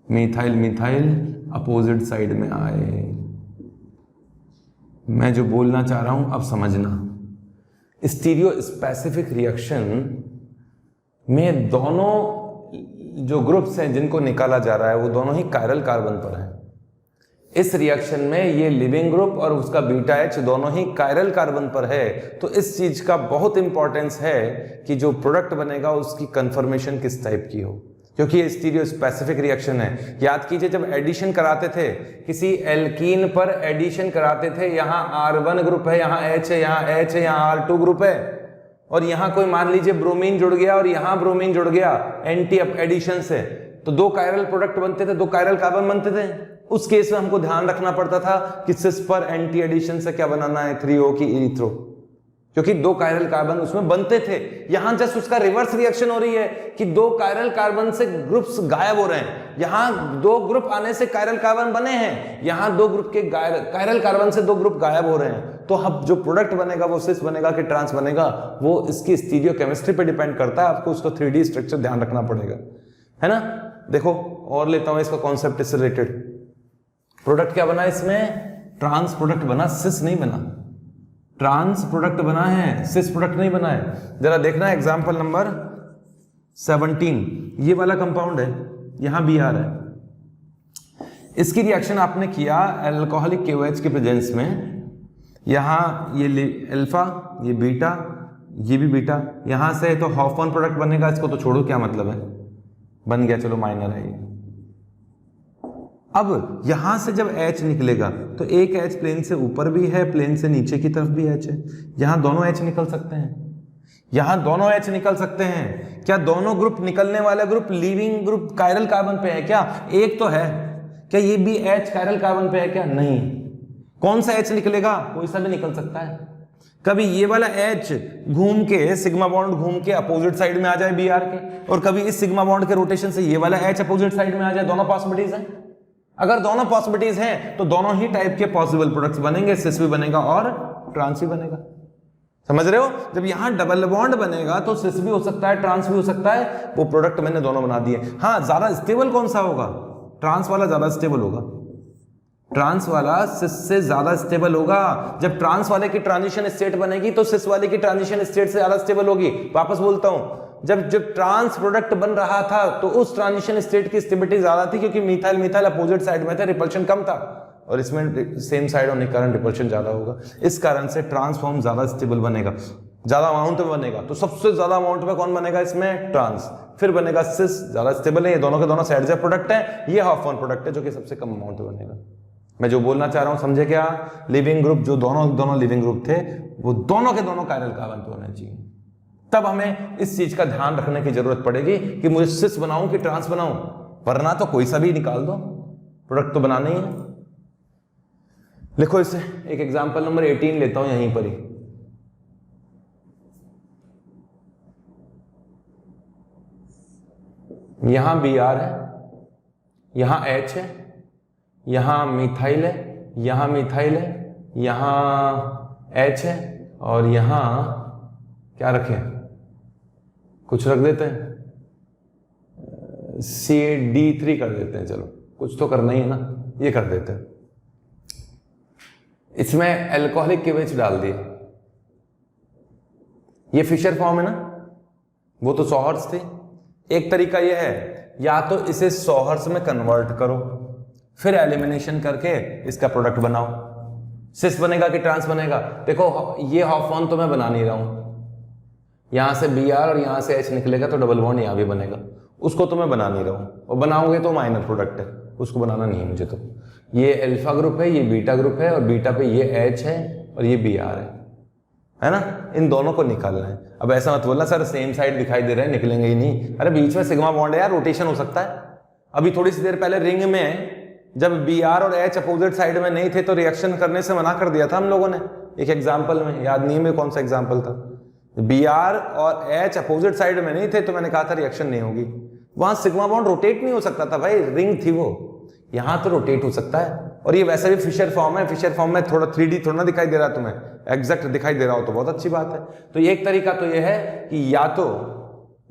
मिथाइल मिथाइल अपोजिट साइड में आए। मैं जो बोलना चाह रहा हूं अब समझना, स्टीरियो स्पेसिफिक रिएक्शन में दोनों जो ग्रुप्स हैं जिनको निकाला जा रहा है वो दोनों ही कायरल कार्बन पर हैं। इस रिएक्शन में ये लिविंग ग्रुप और उसका बीटा H दोनों ही कायरल कार्बन पर है। तो इस चीज का बहुत इंपॉर्टेंस है कि जो प्रोडक्ट बनेगा उसकी कन्फर्मेशन किस टाइप की हो, क्योंकि ये स्टीरियो स्पेसिफिक रिएक्शन है। याद कीजिए जब एडिशन कराते थे, किसी एल्कीन पर एडिशन कराते थे, यहाँ R1 ग्रुप है, यहाँ H है, यहाँ H है, यहाँ R2 ग्रुप है, और यहाँ कोई मान लीजिए ब्रोमीन जुड़ गया और यहाँ ब्रोमीन जुड़ गया एंटी एडिशन से, तो दो कायरल प्रोडक्ट बनते थे, दो कायरल कार्बन बनते थे। उस केस में हमको ध्यान रखना पड़ता था कि सिस पर एंटी एडिशन से क्या बनाना है, 3O की इरिथ्रो, क्योंकि दो कायरल कार्बन उसमें बनते थे। यहां जस्ट उसका रिवर्स रिएक्शन हो रही है कि दो कायरल कार्बन से ग्रुप्स गायब हो रहे हैं। यहां दो ग्रुप आने से कायरल कार्बन बने हैं, यहां दो ग्रुप के कायरल कार्बन से दो ग्रुप गायब हो रहे हैं। तो अब जो प्रोडक्ट बनेगा वो सिस बनेगा कि ट्रांस बनेगा, वो इसकी स्टीरियो केमिस्ट्री पे डिपेंड करता है। आपको उसको 3D स्ट्रक्चर ध्यान रखना पड़ेगा, है ना। देखो और लेता हूं इसका कॉन्सेप्ट इससे रिलेटेड। प्रोडक्ट क्या बना इसमें, ट्रांस प्रोडक्ट बना, सिस नहीं बना। ट्रांस प्रोडक्ट बना है, सिस प्रोडक्ट नहीं बना है। जरा देखना एग्जांपल नंबर 17, ये वाला कंपाउंड है, यहां Br है, इसकी रिएक्शन आपने किया अल्कोहलिक KOH के प्रेजेंस में। यहां ये अल्फा, ये बीटा, ये भी बीटा, यहां से तो हॉफमैन प्रोडक्ट बनेगा, इसको तो छोड़ो, क्या मतलब है, बन गया, चलो माइनर है ये। अब यहां से जब H निकलेगा तो एक H प्लेन से ऊपर भी है, प्लेन से नीचे की तरफ भी H है, यहां दोनों H निकल सकते हैं, यहां दोनों H निकल सकते हैं। क्या दोनों ग्रुप निकलने वाला group leaving group chiral carbon पे है क्या? एक तो है, क्या ये भी H कायरल कार्बन पे है क्या? नहीं। कौन सा H निकलेगा? कोई सा भी निकल सकता है। कभी ये वाला H घूम के सिग्मा बॉन्ड घूम के अपोजिट साइड में आ जाए Br के, और कभी इस सिग्मा बॉन्ड के रोटेशन से ये वाला H अपोजिट साइड में आ जाए। दोनों पॉसिबिलिटीज हैं। अगर दोनों पॉसिबिलिटीज हैं तो दोनों ही टाइप के पॉसिबल प्रोडक्ट्स बनेंगे, सिस भी बनेगा और ट्रांस भी बनेगा। समझ रहे हो? जब यहां डबल बॉन्ड बनेगा तो सिस भी हो सकता है, ट्रांस भी हो सकता है। वो प्रोडक्ट मैंने दोनों बना दिए। हाँ, ज्यादा स्टेबल कौन सा होगा? ट्रांस वाला ज्यादा स्टेबल होगा। ट्रांस वाला सिस से ज्यादा स्टेबल होगा। जब ट्रांस वाले की ट्रांजिशन स्टेट बनेगी तो सिस वाले की ट्रांजिशन स्टेट से ज्यादा स्टेबल होगी। वापस बोलता हूं, जब ट्रांस प्रोडक्ट बन रहा था तो उस ट्रांजिशन स्टेट की स्टेबिलिटी ज्यादा थी, क्योंकि मिथाइल मिथाइल अपोजिट साइड में थे, रिपल्शन कम था, और इसमें सेम साइड होने के कारण रिपल्शन ज्यादा होगा। इस कारण से ट्रांसफॉर्म ज्यादा स्टेबल बनेगा, ज्यादा अमाउंट में बनेगा। तो सबसे ज्यादा अमाउंट में कौन बनेगा इसमें? ट्रांस। फिर बनेगा सिस, ज्यादा स्टेबल है, ये दोनों के दोनों साइड से प्रोडक्ट है। ये हाफ वन प्रोडक्ट है जो कि सबसे कम अमाउंट में बनेगा। मैं जो बोलना चाह रहा हूं समझे क्या? लिविंग ग्रुप जो दोनों लिविंग ग्रुप थे वो दोनों के दोनों कायरल कार्बन पे होने चाहिए। तब हमें इस चीज का ध्यान रखने की जरूरत पड़ेगी कि मुझे सिस बनाऊं कि ट्रांस बनाऊं, वरना तो कोई सा भी निकाल दो, प्रोडक्ट तो बनाना ही है। लिखो इसे, एक एग्जांपल नंबर 18 लेता हूं यहीं पर ही। यहां Br है, यहां H है, यहां मिथाइल है, यहां मिथाइल है, यहां H है, और यहां क्या रखें? कुछ रख देते हैं, CD3 कर देते हैं। चलो कुछ तो करना ही है ना, ये कर देते हैं। इसमें अल्कोहलिक केवेज डाल दिए। ये फिशर फॉर्म है ना, वो तो सॉहर्स थी। एक तरीका ये है, या तो इसे सॉहर्स में कन्वर्ट करो, फिर एलिमिनेशन करके इसका प्रोडक्ट बनाओ। सिस बनेगा कि ट्रांस बनेगा? देखो ये हाफ वन तो मैं बना नहीं रहा हूं, यहां से Br और यहां से H निकलेगा तो डबल बॉन्ड यहां भी बनेगा, उसको तो मैं बना नहीं रहा हूं, और बनाओगे तो माइनर प्रोडक्ट है, उसको बनाना नहीं है मुझे। तो ये अल्फा ग्रुप है, ये बीटा ग्रुप है, और बीटा पे ये H है और ये Br है ना? इन दोनों को निकालना है। अब ऐसा मत बोलना सर सेम साइड दिखाई दे रहे हैं, निकलेंगे ही नहीं। अरे बीच में सिग्मा बॉन्ड है यार, रोटेशन हो सकता है। अभी थोड़ी सी देर पहले रिंग में जब Br और H अपोजिट साइड में नहीं थे तो रिएक्शन करने से मना कर दिया था हम लोगों ने, एक एग्जाम्पल में, याद नहीं है कौन सा एग्जाम्पल था। Br और H अपोजिट साइड में नहीं थे तो मैंने कहा था रिएक्शन नहीं होगी। वहां सिग्मा बॉन्ड रोटेट नहीं हो सकता था भाई, रिंग थी वो। यहां तो रोटेट हो सकता है। और ये वैसे भी फिशर फॉर्म है, फिशर फॉर्म में थोड़ा 3D थोड़ा ना दिखाई दे रहा तुम्हें, एग्जैक्ट दिखाई दे रहा हो तो बहुत अच्छी बात है। तो एक तरीका तो ये है कि या तो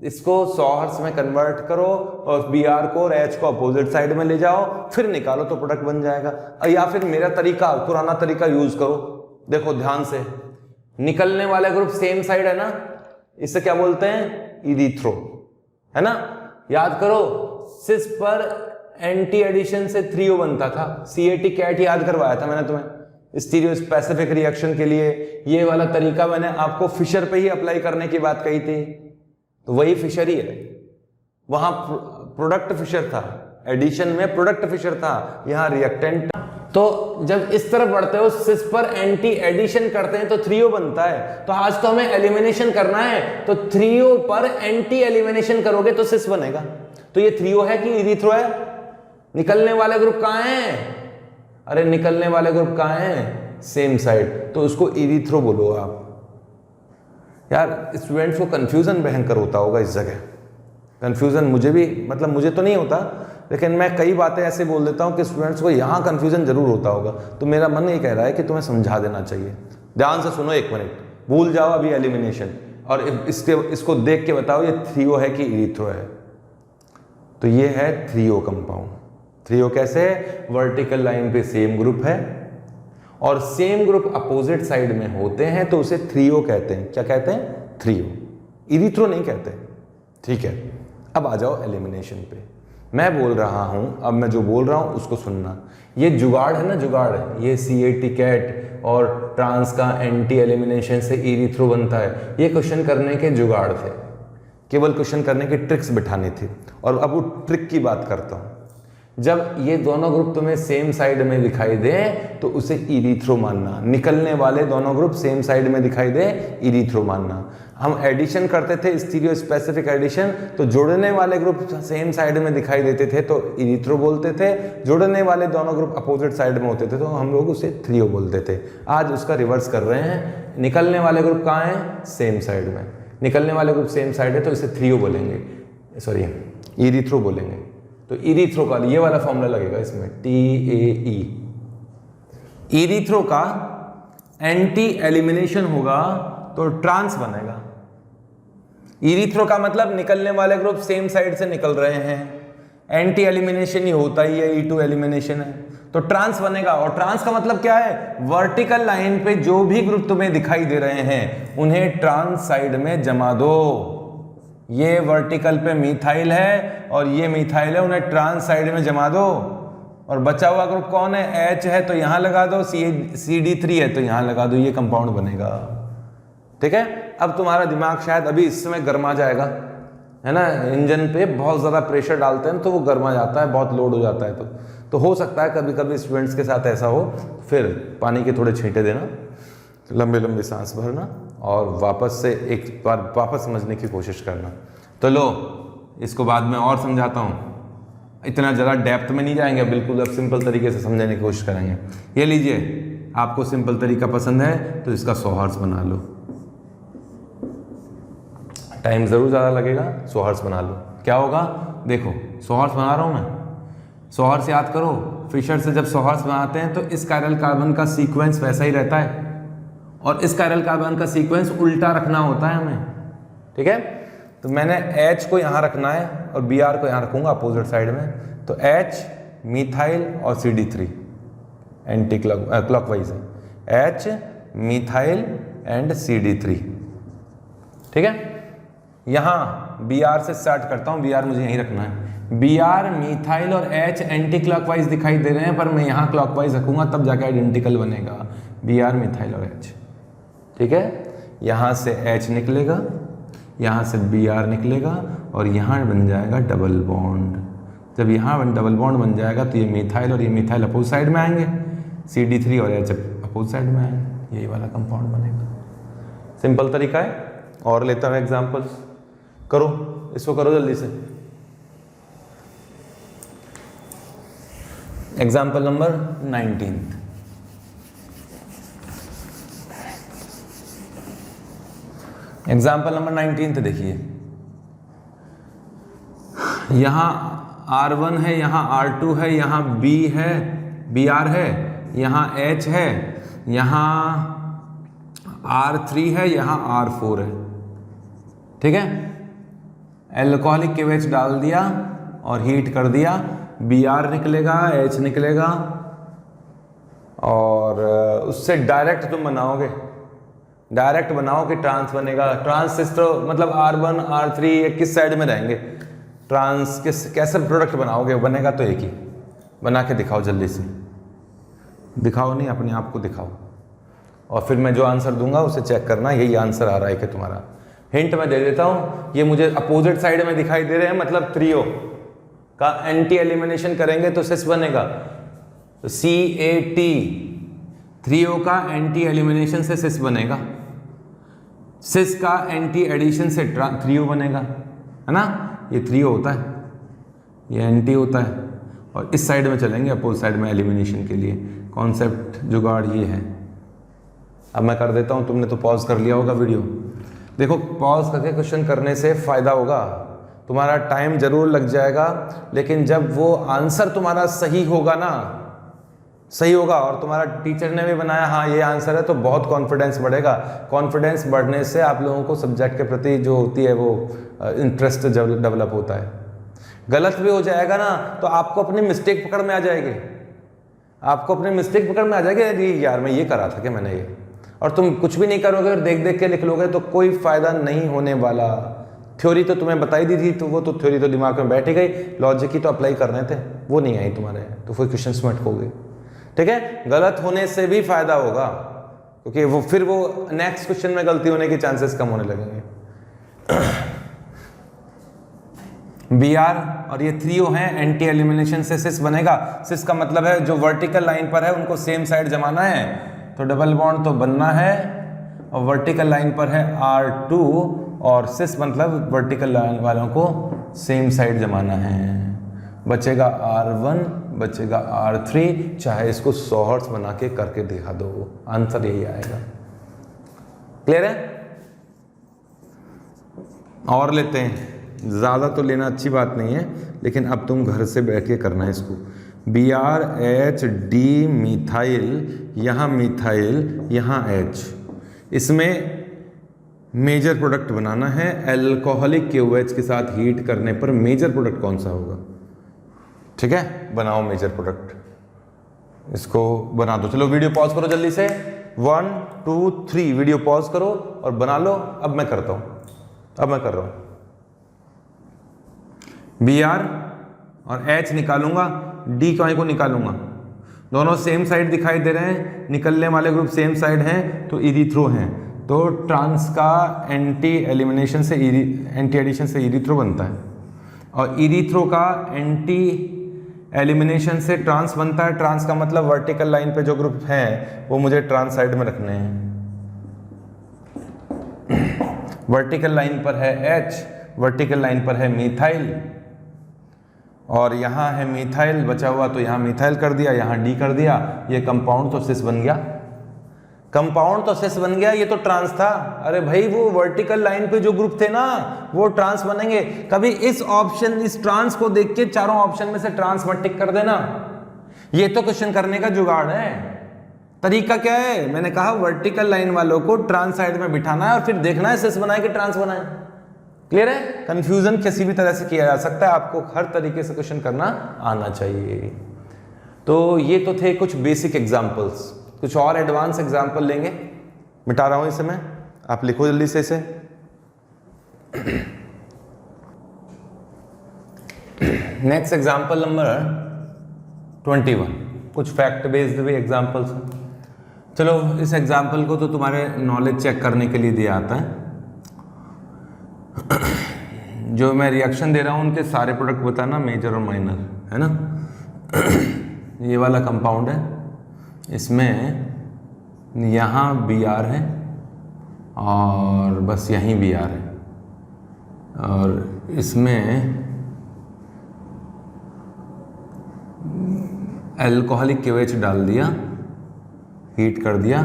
इसको सॉहर्स में कन्वर्ट करो और Br को और H को अपोजिट साइड में ले जाओ, फिर निकालो तो प्रोडक्ट बन जाएगा। या फिर मेरा तरीका, पुराना तरीका यूज करो। देखो ध्यान से, निकलने वाले ग्रुप सेम साइड है ना, इसे क्या बोलते हैं? इरीथ्रो, है ना? याद करो, सिस पर एंटी एडिशन से 3O बनता था। CAT कैट याद करवाया था मैंने तुम्हें स्टीरियो स्पेसिफिक रिएक्शन के लिए। ये वाला तरीका मैंने आपको फिशर पे ही अप्लाई करने की बात कही थी, तो वही फिशर ही है। वहां प्रोडक्ट फिशर था, एडिशन में प्रोडक्ट फिशर था, यहां रिएक्टेंट। तो जब इस तरफ बढ़ते हो, सिस पर एंटी एडिशन करते हैं तो 3O बनता है। तो आज तो हमें एलिमिनेशन करना है, तो 3O पर एंटी एलिमिनेशन करोगे तो सिस बनेगा। तो ये 3O है कि इरीथ्रो है? निकलने वाले ग्रुप कहां हैं? अरे निकलने वाले ग्रुप कहां हैं? सेम साइड, तो उसको इरीथ्रो बोलो आप। यार स्टूडेंट्स को कंफ्यूजन भयंकर होता होगा इस जगह। कंफ्यूजन मुझे भी, मतलब मुझे तो नहीं होता, लेकिन मैं कई बातें ऐसे बोल देता हूं कि स्टूडेंट्स को यहां कंफ्यूजन जरूर होता होगा। तो मेरा मन ये कह रहा है कि तुम्हें समझा देना चाहिए। ध्यान से सुनो, एक मिनट, भूल जाओ अभी एलिमिनेशन, और इसको देख के बताओ ये 3O है कि इरीथ्रो है। तो ये है 3O कंपाउंड। 3O कैसे है? वर्टिकल लाइन पे सेम ग्रुप है और सेम ग्रुप अपोजिट साइड में होते हैं तो उसे 3O कहते हैं। क्या कहते हैं? 3O। इरीथ्रो नहीं कहते। ठीक है, अब आ जाओ एलिमिनेशन पे। मैं बोल रहा हूं, अब मैं जो बोल रहा हूं उसको सुनना। ये जुगाड़ है ना, जुगाड़, ये CAT कैट और ट्रांस का एंटी एलिमिनेशन से इरीथ्रो बनता है, ये क्वेश्चन करने के जुगाड़ थे, केवल क्वेश्चन करने की ट्रिक्स बिठानी थी। और अब वो ट्रिक की बात करता हूं। जब ये दोनों ग्रुप तुम्हें सेम साइड में दिखाई दे तो उसे इरीथ्रो मानना। निकलने वाले दोनों ग्रुप सेम साइड में दिखाई दे, इरीथ्रो मानना। हम एडिशन करते थे, स्टीरियो स्पेसिफिक एडिशन, तो जुड़ने वाले ग्रुप सेम साइड में दिखाई देते थे तो इरीथ्रो बोलते थे। जुड़ने वाले दोनों ग्रुप अपोजिट साइड में होते थे तो हम लोग उसे 3O बोलते थे। आज उसका रिवर्स कर रहे हैं। निकलने वाले ग्रुप कहाँ हैं? सेम साइड में। निकलने वाले ग्रुप सेम साइड है तो इसे 3O बोलेंगे, सॉरी इरीथ्रो बोलेंगे। तो इरीथ्रो का ये वाला फॉर्मूला लगेगा इसमें, TAE। इरीथ्रो का एंटी एलिमिनेशन होगा तो ट्रांस बनेगा। इरीथ्रो का मतलब निकलने वाले ग्रुप सेम साइड से निकल रहे हैं, एंटी एलिमिनेशन ही होता ही है, E2 एलिमिनेशन है, तो ट्रांस बनेगा। और ट्रांस का मतलब क्या है, वर्टिकल लाइन पे जो भी ग्रुप तुम्हें दिखाई दे रहे हैं उन्हें ट्रांस साइड में जमा दो। ये वर्टिकल पे मिथाइल है और ये मिथाइल है, उन्हें ट्रांस साइड में जमा दो। और बचा हुआ ग्रुप कौन है, H है तो यहां लगा दो, CD3 है तो यहां लगा दो, ये कंपाउंड बनेगा। ठीक है, अब तुम्हारा दिमाग शायद अभी इस समय गर्मा जाएगा, है ना, इंजन पे बहुत ज़्यादा प्रेशर डालते हैं तो वो गर्मा जाता है, बहुत लोड हो जाता है, तो हो सकता है कभी कभी स्टूडेंट्स के साथ ऐसा हो। फिर पानी के थोड़े छींटे देना, लंबे लंबे सांस भरना और वापस से एक बार वापस समझने की कोशिश करना। तो लो, इसको बाद में और समझाता हूँ, इतना ज़्यादा डेप्थ में नहीं जाएंगे, बिल्कुल अब सिंपल तरीके से समझने की कोशिश करेंगे। ये लीजिए, आपको सिंपल तरीका पसंद है तो इसका 100 हर्ट्ज बना लो, टाइम ज़रूर ज़्यादा लगेगा, 100 हर्ट्ज बना लो। क्या होगा, देखो 100 हर्ट्ज बना रहा हूँ मैं, 100 हर्ट्ज याद करो, फिशर से जब 100 हर्ट्ज बनाते हैं तो इस कायरल कार्बन का सीक्वेंस वैसा ही रहता है और इस कायरल कार्बन का सीक्वेंस उल्टा रखना होता है हमें। ठीक है, तो मैंने H को यहाँ रखना है और Br को यहाँ रखूँगा अपोजिट साइड में, तो H मिथाइल और CD3 एंटी क्लॉकवाइज है, H मिथाइल एंड CD3। ठीक है, यहाँ Br से स्टार्ट करता हूँ, Br मुझे यहीं रखना है। Br मिथाइल और H एंटी क्लॉकवाइज दिखाई दे रहे हैं, पर मैं यहाँ क्लॉकवाइज रखूँगा तब जाके आइडेंटिकल बनेगा, Br मिथाइल और H। ठीक है, यहाँ से H निकलेगा, यहाँ से Br निकलेगा और यहाँ बन जाएगा डबल बॉन्ड। जब यहाँ डबल बॉन्ड बन जाएगा तो ये मिथाइल और ये मिथाइल अपोजिट साइड में आएंगे, CD3 और H अपोजिट साइड में आएंगे, यही वाला कंपाउंड बनेगा। सिंपल तरीका है। और लेता हूँ एग्जाम्पल्स, करो इसको, करो जल्दी से। Example number 19। एग्जाम्पल नंबर 19 देखिए, यहाँ R1 है, यहाँ R2 है, यहाँ B है, Br है, यहाँ H है, यहाँ R3 है, यहाँ R4 है। ठीक है, एल्कोहलिक KOH डाल दिया और हीट कर दिया, Br निकलेगा, H निकलेगा और उससे डायरेक्ट तुम बनाओगे, डायरेक्ट बनाओ कि ट्रांस बनेगा। ट्रांस मतलब R1 R3 ये किस साइड में रहेंगे, ट्रांस कैसे प्रोडक्ट बनाओगे, बनेगा तो एक ही। बना के दिखाओ, जल्दी से दिखाओ, नहीं अपने आप को दिखाओ और फिर मैं जो आंसर दूंगा उसे चेक करना यही आंसर आ रहा है कि तुम्हारा। हिंट मैं दे देता हूँ, ये मुझे अपोजिट साइड में दिखाई दे रहे हैं, मतलब त्रियो का एंटी एलिमिनेशन करेंगे तो सिस बनेगा, तो CAT, थ्रियो का एंटी एलिमिनेशन से सिस बनेगा, सिस का एंटी एडिशन से थ्रियो बनेगा, है ना। ये थ्रियो होता है, ये एंटी होता है और इस साइड में चलेंगे अपोजिट साइड में एलिमिनेशन के लिए। कॉन्सेप्ट जुगाड़ ये है। अब मैं कर देता हूँ, तुमने तो पॉज कर लिया होगा वीडियो। देखो, पॉज करके क्वेश्चन करने से फ़ायदा होगा, तुम्हारा टाइम ज़रूर लग जाएगा, लेकिन जब वो आंसर तुम्हारा सही होगा ना, सही होगा और तुम्हारा टीचर ने भी बनाया हाँ ये आंसर है, तो बहुत कॉन्फिडेंस बढ़ेगा। कॉन्फिडेंस बढ़ने से आप लोगों को सब्जेक्ट के प्रति जो होती है वो इंटरेस्ट डेवलप होता है। गलत भी हो जाएगा ना तो आपको अपनी मिस्टेक पकड़ में आ जाएगी, आपको अपनी मिस्टेक पकड़ में आ जाएगी, अरे यार मैं ये करा था कि मैंने ये, और तुम कुछ भी नहीं करोगे और देख देख के लिख लोगे तो कोई फ़ायदा नहीं होने वाला। थ्योरी तो तुम्हें बताई दी थी, तो वो तो थ्योरी तो दिमाग में बैठ गई, लॉजिक ही तो अप्लाई करने थे, वो नहीं आई तुम्हारे, तो फिर क्वेश्चंस में अटकोगे। ठीक है, गलत होने से भी फायदा होगा क्योंकि वो फिर वो नेक्स्ट क्वेश्चन में गलती होने के चांसेस कम होने लगेंगे। Br और ये थ्रियो हैं, एंटी एलिमिनेशन से सिस बनेगा। सिस का मतलब है जो वर्टिकल लाइन पर है उनको सेम साइड जमाना है, तो डबल बॉन्ड तो बनना है, और वर्टिकल लाइन पर है R2 और सिस मतलब वर्टिकल लाइन वालों को सेम साइड जमाना है। बचेगा R1, बचेगा R3, चाहे इसको 100 हर्ट्ज बना के करके दिखा दो, आंसर यही आएगा। क्लियर है? और लेते हैं, ज़्यादा तो लेना अच्छी बात नहीं है, लेकिन अब तुम घर से बैठ के करना है इसको। BrHD मिथाइल, यहाँ मिथाइल, यहाँ H, इसमें मेजर प्रोडक्ट बनाना है अल्कोहलिक KOH के साथ हीट करने पर मेजर प्रोडक्ट कौन सा होगा। ठीक है, बनाओ मेजर प्रोडक्ट, इसको बना दो। चलो वीडियो पॉज करो जल्दी से, 1 2 3 वीडियो पॉज करो और बना लो। अब मैं करता हूं, अब मैं कर रहा हूं। Br और H निकालूंगा, D को निकालूंगा, दोनों सेम साइड दिखाई दे रहे हैं, निकलने वाले ग्रुप सेम साइड हैं तो इरीथ्रो हैं, तो ट्रांस का एंटी एलिमिनेशन से एंटी एडिशन से इरीथ्रो बनता है और इरीथ्रो का एंटी एलिमिनेशन से ट्रांस बनता है। ट्रांस का मतलब वर्टिकल लाइन पे जो ग्रुप हैं वो मुझे ट्रांस साइड में रखने हैं। वर्टिकल लाइन पर है H, वर्टिकल लाइन पर है मिथाइल और यहाँ है मिथाइल बचा हुआ, तो यहाँ मिथाइल कर दिया, यहाँ D कर दिया, ये कंपाउंड तो सिस बन गया, कंपाउंड तो सिस बन गया, ये तो ट्रांस था। अरे भाई वो वर्टिकल लाइन पे जो ग्रुप थे ना वो ट्रांस बनेंगे। कभी इस ऑप्शन, इस ट्रांस को देख के चारों ऑप्शन में से ट्रांस मत टिक कर देना, ये तो क्वेश्चन करने का जुगाड़ है। तरीका क्या है, मैंने कहा वर्टिकल लाइन वालों को ट्रांस साइड में बिठाना है और फिर देखना है सिस बनाए कि ट्रांस बनाए। क्लियर है, कंफ्यूजन किसी भी तरह से किया जा सकता है, आपको हर तरीके से क्वेश्चन करना आना चाहिए। तो ये तो थे कुछ बेसिक एग्जांपल्स, कुछ और एडवांस एग्जांपल लेंगे। मिटा रहा हूं इसे मैं, आप लिखो जल्दी से इसे। नेक्स्ट एग्जांपल नंबर 21, कुछ फैक्ट बेस्ड भी एग्जांपल्स हैं। चलो इस एग्जांपल को तो तुम्हारे नॉलेज चेक करने के लिए दिया आता है। जो मैं रिएक्शन दे रहा हूं उनके सारे प्रोडक्ट बताना, मेजर और माइनर, है ना। ये वाला कंपाउंड है, इसमें यहाँ Br है और बस यहीं Br है और इसमें अल्कोहलिक KOH डाल दिया, हीट कर दिया।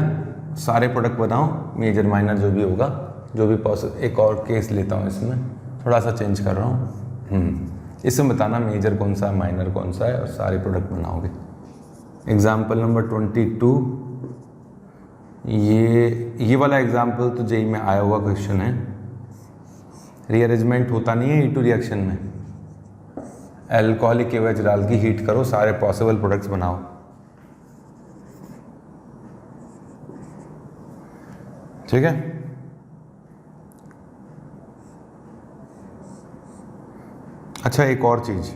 सारे प्रोडक्ट बताओ, मेजर माइनर जो भी होगा, जो भी पॉसिबल। एक और केस लेता हूँ, इसमें थोड़ा सा चेंज कर रहा हूँ। इसमें बताना मेजर कौन सा है, माइनर कौन सा है और सारे प्रोडक्ट बनाओगे। एग्जाम्पल नंबर 22, ये वाला एग्जाम्पल तो जेई में आया हुआ क्वेश्चन है। रीअरेंजमेंट होता नहीं है E2 रिएक्शन में, अल्कोहलिक KOH डाल के हीट करो, सारे पॉसिबल प्रोडक्ट्स बनाओ। ठीक है, अच्छा एक और चीज,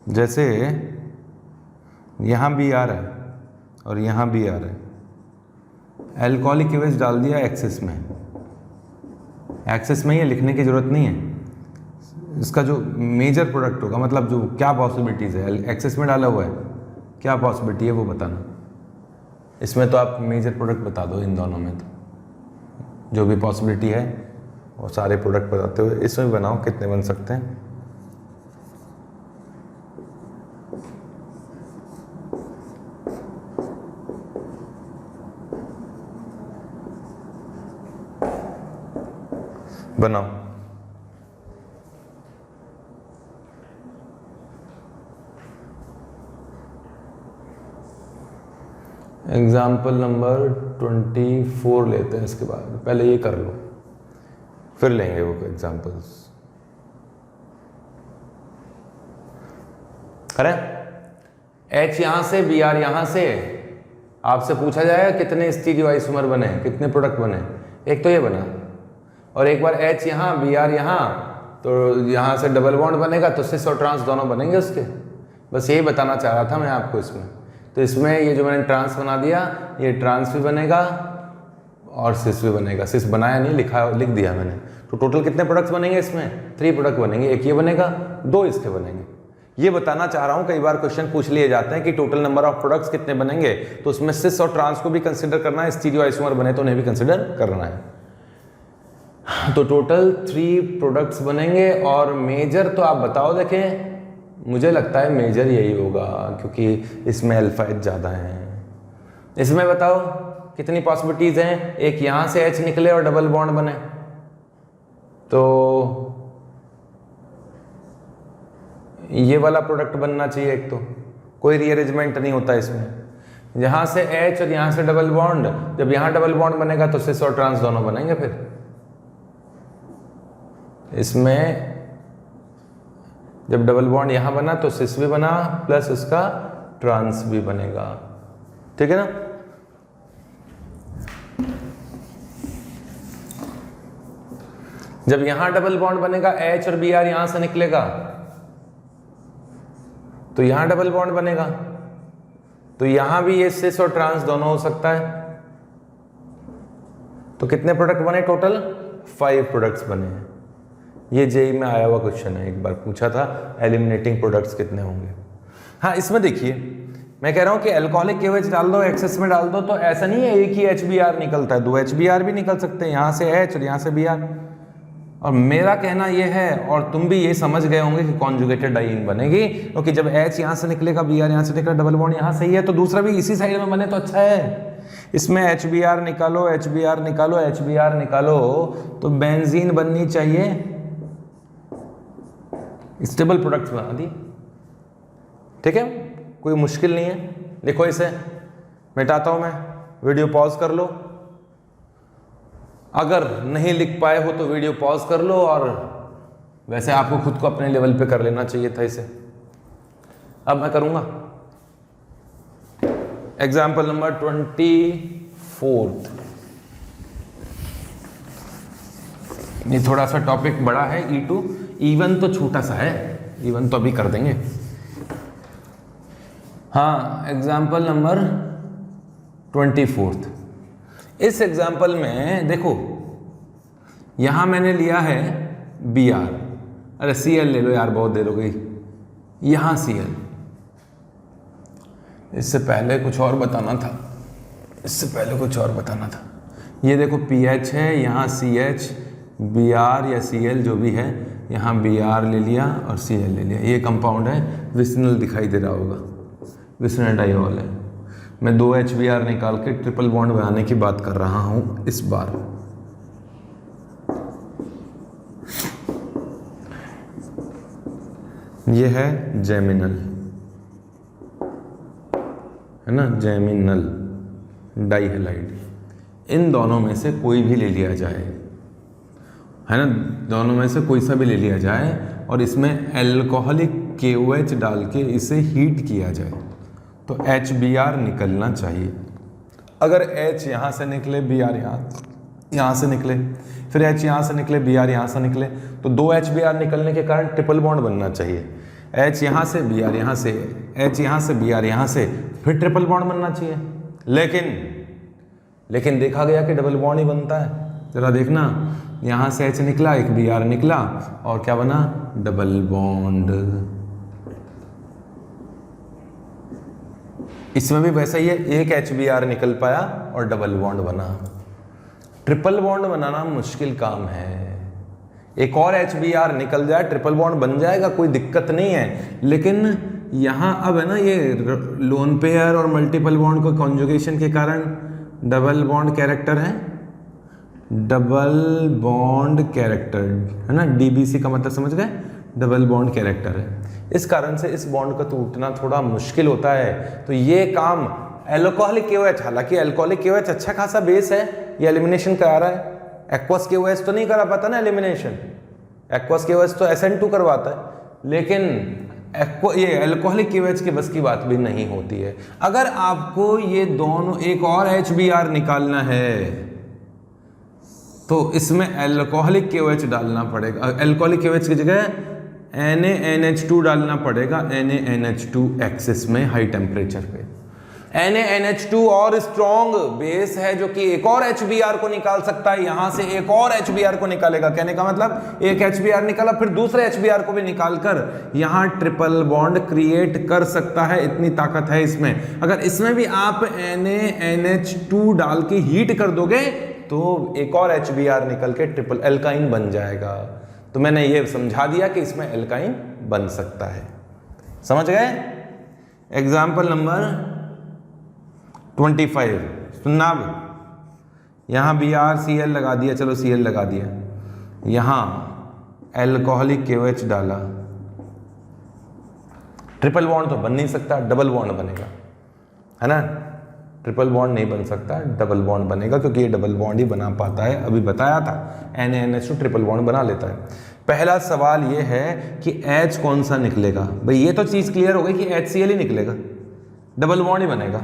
जैसे यहाँ Br है और यहाँ Br है, अल्कोहलिक KOH डाल दिया एक्सिस में, एक्सिस में ये लिखने की जरूरत नहीं है। इसका जो मेजर प्रोडक्ट होगा, मतलब जो क्या पॉसिबिलिटीज है, एक्सिस में डाला हुआ है, क्या पॉसिबिलिटी है वो बताना। इसमें तो आप मेजर प्रोडक्ट बता दो, इन दोनों में तो जो भी पॉसिबिलिटी है वो सारे प्रोडक्ट बताते हुए इसमें बनाओ, कितने बन सकते हैं। बनाओ। एग्जाम्पल नंबर 24 लेते हैं, इसके बाद पहले ये कर लो, फिर लेंगे वो एग्जाम्पल्स। करें H यहां से, Br यहां से, आपसे पूछा जाएगा कितने स्टीरियो आइसोमर बने, कितने प्रोडक्ट बने। एक तो ये बना और एक बार H यहाँ Br यहाँ, तो यहाँ से डबल बॉन्ड बनेगा तो सिस और ट्रांस दोनों बनेंगे उसके। बस यही बताना चाह रहा था मैं आपको इसमें। तो इसमें ये जो मैंने ट्रांस बना दिया, ये ट्रांस भी बनेगा और सिस भी बनेगा। सिस बनाया नहीं, लिख दिया मैंने। तो टोटल कितने प्रोडक्ट्स बनेंगे इसमें? 3 प्रोडक्ट बनेंगे, एक ये बनेगा, 2 इसके बनेंगे। ये बताना चाह रहा हूँ, कई बार क्वेश्चन पूछ लिए जाते हैं कि टोटल नंबर ऑफ प्रोडक्ट्स कितने बनेंगे, तो उसमें सिस और ट्रांस को भी कंसिडर करना है, स्टीरियो आइसोमर बने तो उन्हें भी कंसिडर करना है। तो टोटल 3 प्रोडक्ट्स बनेंगे और मेजर तो आप बताओ। देखें, मुझे लगता है मेजर यही होगा क्योंकि इसमें अल्फाइड ज़्यादा हैं। इसमें बताओ कितनी पॉसिबिलिटीज़ हैं। एक यहाँ से H निकले और डबल बॉन्ड बने, तो ये वाला प्रोडक्ट बनना चाहिए। एक तो कोई रीअरेंजमेंट नहीं होता इसमें। यहाँ से H और यहाँ से डबल बॉन्ड, जब यहाँ डबल बॉन्ड बनेगा तो सिस और ट्रांस दोनों बनेंगे फिर। इसमें जब डबल बॉन्ड यहां बना तो सिस भी बना प्लस इसका ट्रांस भी बनेगा, ठीक है ना। जब यहां डबल बॉन्ड बनेगा H और Br यहां से निकलेगा तो यहां डबल बॉन्ड बनेगा, तो यहां भी ये सिस और ट्रांस दोनों हो सकता है। तो कितने प्रोडक्ट बने टोटल? 5 प्रोडक्ट्स बने हैं। ये जेई में आया हुआ क्वेश्चन है, एक बार पूछा था एलिमिनेटिंग प्रोडक्ट्स कितने होंगे। हाँ, इसमें देखिए मैं कह रहा हूं कि अल्कोहलिक KOH डाल दो, एक्सेस में डाल दो, तो ऐसा नहीं है एक ही HBr निकलता है, 2 HBr भी निकल सकते हैं, यहां से H और यहां से Br। और मेरा कहना यह है, और तुम भी ये समझ गए होंगे कि कॉन्जुगेटेड डाइईन बनेगी, क्योंकि जब H यहां से निकलेगा, Br यहां से निकलेगा, डबल बॉन्ड यहां सही है, तो दूसरा भी इसी साइड में बने तो अच्छा है। इसमें HBr निकालो, HBr निकालो, HBr निकालो, तो बेंजीन बननी चाहिए, स्टेबल प्रोडक्ट्स बना दी, ठीक है, कोई मुश्किल नहीं है। देखो इसे मिटाता हूं मैं, वीडियो पॉज कर लो, अगर नहीं लिख पाए हो तो वीडियो पॉज कर लो, और वैसे आपको खुद को अपने लेवल पे कर लेना चाहिए था इसे। अब मैं करूंगा एग्जाम्पल नंबर 24। ये थोड़ा सा टॉपिक बड़ा है, E2, E1 तो छोटा सा है, E1 तो अभी कर देंगे। हाँ, एग्जाम्पल नंबर 24। इस एग्जाम्पल में देखो यहां मैंने लिया है Br, अरे Cl ले लो यार, बहुत देर हो गई, यहां Cl। इससे पहले कुछ और बताना था, ये देखो PH है, यहाँ CH, Br या Cl जो भी है, यहाँ Br ले लिया और Cl ले लिया, ये कंपाउंड है, विसिनल दिखाई दे रहा होगा, विसिनल डाइऑल है। मैं 2 HBr निकाल के ट्रिपल बॉन्ड बनाने की बात कर रहा हूं इस बार। ये है जेमिनल, है ना, जेमिनल डाइहैलाइड। इन दोनों में से कोई भी ले लिया जाए, है ना, दोनों में से कोई सा भी ले लिया जाए और इसमें अल्कोहलिक KOH डाल के इसे हीट किया जाए तो HBr निकलना चाहिए। अगर H यहाँ से निकले, Br यहाँ से निकले, फिर H यहाँ से निकले, Br यहाँ से निकले, तो 2 HBr निकलने के कारण ट्रिपल बॉन्ड बनना चाहिए। H यहाँ से, Br यहाँ से, H यहाँ से, Br यहाँ से, फिर ट्रिपल बॉन्ड बनना चाहिए। लेकिन देखा गया कि डबल बॉन्ड ही बनता है। जरा देखना, यहाँ से H निकला, एक Br निकला और क्या बना? Double bond. इसमें भी वैसा ही है, एक HBr निकल पाया और डबल बॉन्ड बना। ट्रिपल बॉन्ड बनाना मुश्किल काम है। एक और HBr निकल जाए, ट्रिपल बॉन्ड बन जाएगा, कोई दिक्कत नहीं है। लेकिन यहाँ अब है ना, ये लोन पेयर और मल्टीपल बॉन्ड को कॉन्जुगेशन के कारण डबल बॉन्ड कैरेक्टर है, डबल बॉन्ड कैरेक्टर है ना, DBC का मतलब समझ गए, डबल बॉन्ड कैरेक्टर है। इस कारण से इस बॉन्ड का टूटना थोड़ा मुश्किल होता है। तो ये काम अल्कोहलिक KOH, हालांकि अल्कोहलिक KOH अच्छा खासा बेस है, ये एलिमिनेशन करा रहा है। एक्वस KOH तो नहीं करा पाता ना एलिमिनेशन, एक्वस KOH तो SN2 करवाता है, लेकिन ये अल्कोहलिक KOH के बस की बात भी नहीं होती है। अगर आपको ये दोनों एक और HBr निकालना है तो इसमें अल्कोहलिक KOH डालना पड़ेगा। अल्कोहलिक KOH की जगह NaNH2 डालना पड़ेगा, NaNH2 एक्सिस में हाई टेम्परेचर पे। NaNH2 और स्ट्रॉन्ग बेस है जो कि एक और HBr को निकाल सकता है, यहां से एक और HBr को निकालेगा। कहने का मतलब एक HBr निकाला, फिर दूसरे HBr को भी निकालकर यहां ट्रिपल बॉन्ड क्रिएट कर सकता है, इतनी ताकत है इसमें। अगर इसमें भी आप NaNH2 डाल के हीट कर दोगे तो एक और HBr निकल के ट्रिपल एल्काइन बन जाएगा। तो मैंने ये समझा दिया कि इसमें एल्काइन बन सकता है। समझ गए? एग्जाम्पल नंबर 25 सुनना। अब यहां BrCl लगा दिया, चलो Cl लगा दिया, यहां अल्कोहलिक KOH डाला, ट्रिपल बॉन्ड तो बन नहीं सकता, डबल बॉन्ड बनेगा, है ना। ट्रिपल बॉन्ड नहीं बन सकता, डबल बॉन्ड बनेगा, क्योंकि ये डबल बॉन्ड ही बना पाता है। अभी बताया था NaNH2 ट्रिपल बॉन्ड बना लेता है। पहला सवाल ये है कि H कौन सा निकलेगा। भाई ये तो चीज़ क्लियर हो गई कि HCl ही निकलेगा, डबल बॉन्ड ही बनेगा।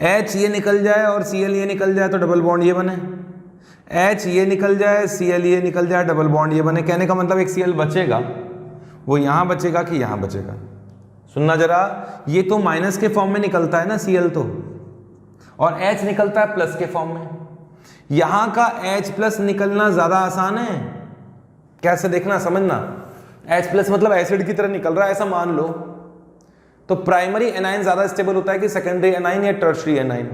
H ये निकल जाए और Cl ये निकल जाए तो डबल बॉन्ड ये बने, H ये निकल जाए Cl ये निकल जाए डबल बॉन्ड ये बने। कहने का मतलब एक Cl बचेगा, वो यहाँ बचेगा कि यहाँ बचेगा। सुनना जरा, ये तो माइनस के फॉर्म में निकलता है ना Cl तो, और H निकलता है प्लस के फॉर्म में। यहाँ का H प्लस निकलना ज़्यादा आसान है। कैसे देखना समझना, H प्लस मतलब एसिड की तरह निकल रहा है ऐसा मान लो, तो प्राइमरी एनायन ज़्यादा स्टेबल होता है कि सेकेंडरी एनायन या tertiary anion?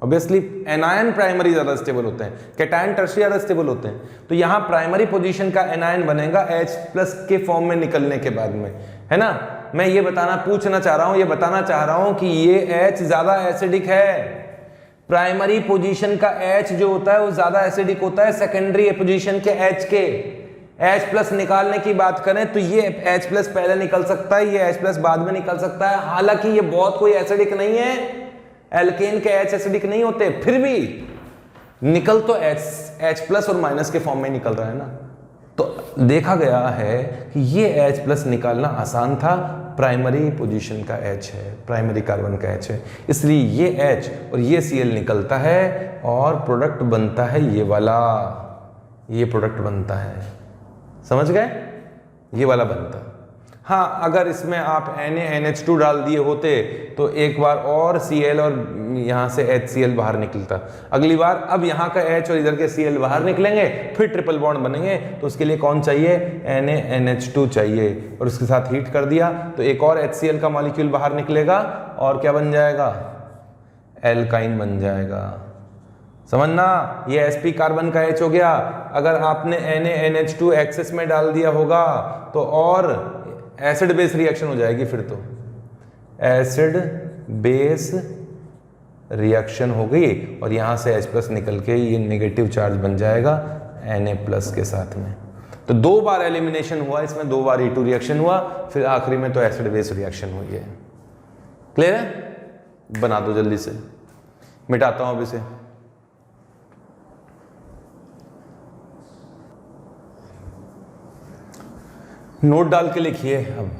Obviously anion primary ज़्यादा स्टेबल होते हैं, कैटायन टर्शरी ज़्यादा स्टेबल होते हैं। तो यहाँ प्राइमरी पोजीशन का एनायन बनेगा H प्लस के फॉर्म में निकलने के बाद में, है ना। मैं ये पूछना चाह रहा हूँ, ये बताना चाह रहा हूँ कि ये H ज़्यादा एसिडिक है। प्राइमरी पोजीशन का H जो होता है वो ज़्यादा एसिडिक होता है सेकेंडरी पोजीशन के H के। H प्लस निकालने की बात करें तो ये H प्लस पहले निकल सकता है, ये H प्लस बाद में निकल सकता है। हालांकि ये बहुत कोई एसिडिक नहीं है, एल्केन के H एसिडिक नहीं होते, फिर भी निकल तो H प्लस और माइनस के फॉर्म में निकल रहा है ना। तो देखा गया है कि ये H प्लस निकालना आसान था, प्राइमरी पोजीशन का H है, प्राइमरी कार्बन का H है, इसलिए ये H और ये Cl निकलता है और प्रोडक्ट बनता है ये वाला, ये प्रोडक्ट बनता है। समझ गए, ये वाला बनता। हाँ, अगर इसमें आप NaNH2 डाल दिए होते तो एक बार और Cl और यहाँ से HCl बाहर निकलता अगली बार। अब यहाँ का H और इधर के Cl बाहर निकलेंगे, फिर ट्रिपल बॉन्ड बनेंगे, तो उसके लिए कौन चाहिए? NaNH2 चाहिए, और उसके साथ हीट कर दिया तो एक और HCl का मॉलिक्यूल बाहर निकलेगा और क्या बन जाएगा? एल्काइन बन जाएगा। समझना, ये sp कार्बन का H हो गया। अगर आपने NaNH2 एक्सेस में डाल दिया होगा तो और एसिड बेस रिएक्शन हो जाएगी, फिर तो एसिड बेस रिएक्शन हो गई और यहाँ से H प्लस निकल के ये नेगेटिव चार्ज बन जाएगा Na प्लस के साथ में। तो 2 बार एलिमिनेशन हुआ इसमें, 2 बार E2 रिएक्शन हुआ, फिर आखिरी में तो एसिड बेस रिएक्शन हुई है। क्लियर है? बना दो जल्दी से, मिटाता हूं अब इसे। नोट डाल के लिखिए। अब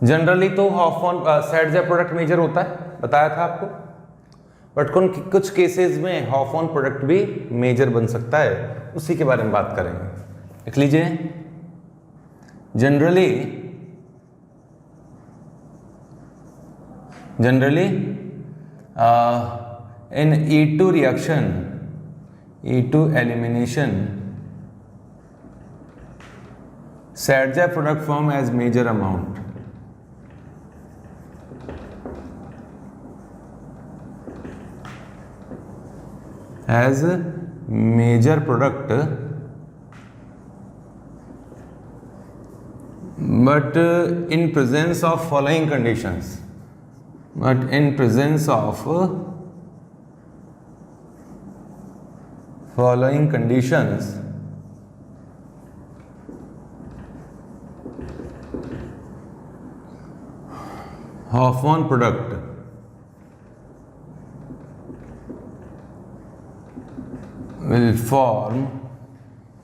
जनरली तो हॉफमैन सेडजा प्रोडक्ट मेजर होता है, बताया था आपको, बट कुछ केसेस में हॉफमैन प्रोडक्ट भी मेजर बन सकता है, उसी के बारे में बात करेंगे। लिख लीजिए, generally in E2 reaction, E2 elimination, Sadja product form as major amount. As major product, but in presence of following conditions. But in presence of following conditions, Hofmann product will form,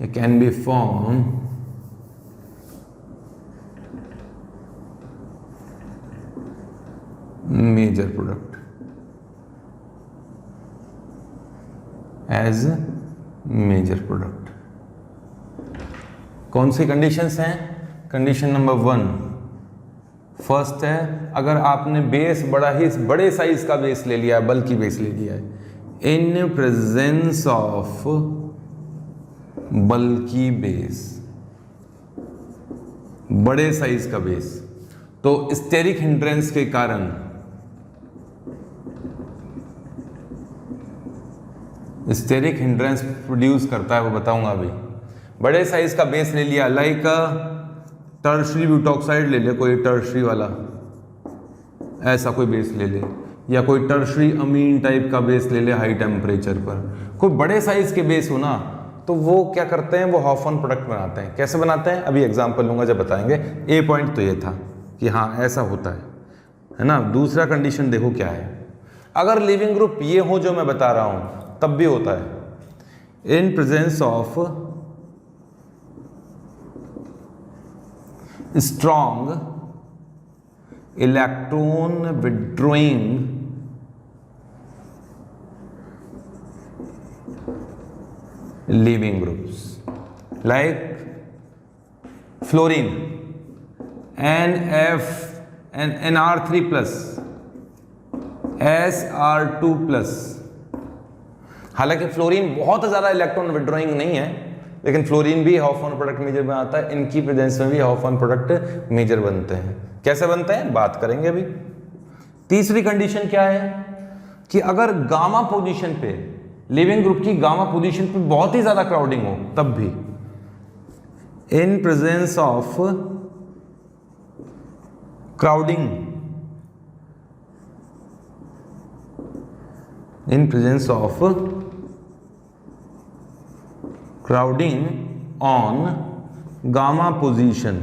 it can be formed major product as major product. कौन सी conditions हैं? Condition number 1 first है, अगर आपने base बड़े size का base ले लिया है, बल्कि बेस ले लिया है, इन प्रेजेंस ऑफ बल्कि बेस, बड़े साइज का बेस, तो स्टेरिक हिंड्रेंस के कारण स्टेरिक हिंड्रेंस प्रोड्यूस करता है, वो बताऊंगा अभी। बड़े साइज का बेस ले लिया, लाइक टर्शरी ब्यूटॉक्साइड ले ले, कोई टर्शरी वाला ऐसा कोई बेस ले ले, या कोई टर्शरी अमीन टाइप का बेस ले ले हाई टेम्परेचर पर। कोई बड़े साइज के बेस हो ना, तो वो क्या करते हैं, वो हॉफमैन प्रोडक्ट बनाते हैं। कैसे बनाते हैं अभी एग्जांपल लूंगा जब बताएंगे। ए पॉइंट तो ये था कि हाँ ऐसा होता है ना। दूसरा कंडीशन देखो क्या है, अगर लिविंग ग्रुप ये हो जो मैं बता रहा हूँ तब भी होता है। in presence of strong electron withdrawing leaving groups like fluorine NR3 plus SR2 plus. हालांकि फ्लोरीन बहुत ज़्यादा इलेक्ट्रॉन विड्रॉइंग नहीं है, लेकिन फ्लोरीन भी हाफ-ऑन प्रोडक्ट मेजर में आता है। इनकी प्रेजेंस में भी हाफ-ऑन प्रोडक्ट मेजर बनते हैं। कैसे बनते हैं बात करेंगे अभी। तीसरी कंडीशन क्या है कि अगर गामा पोजीशन पे, लिविंग ग्रुप की गामा पोजीशन पे बहुत ही ज्यादा क्राउडिंग हो, तब भी इन presence of crowding, in presence of crowding on gamma position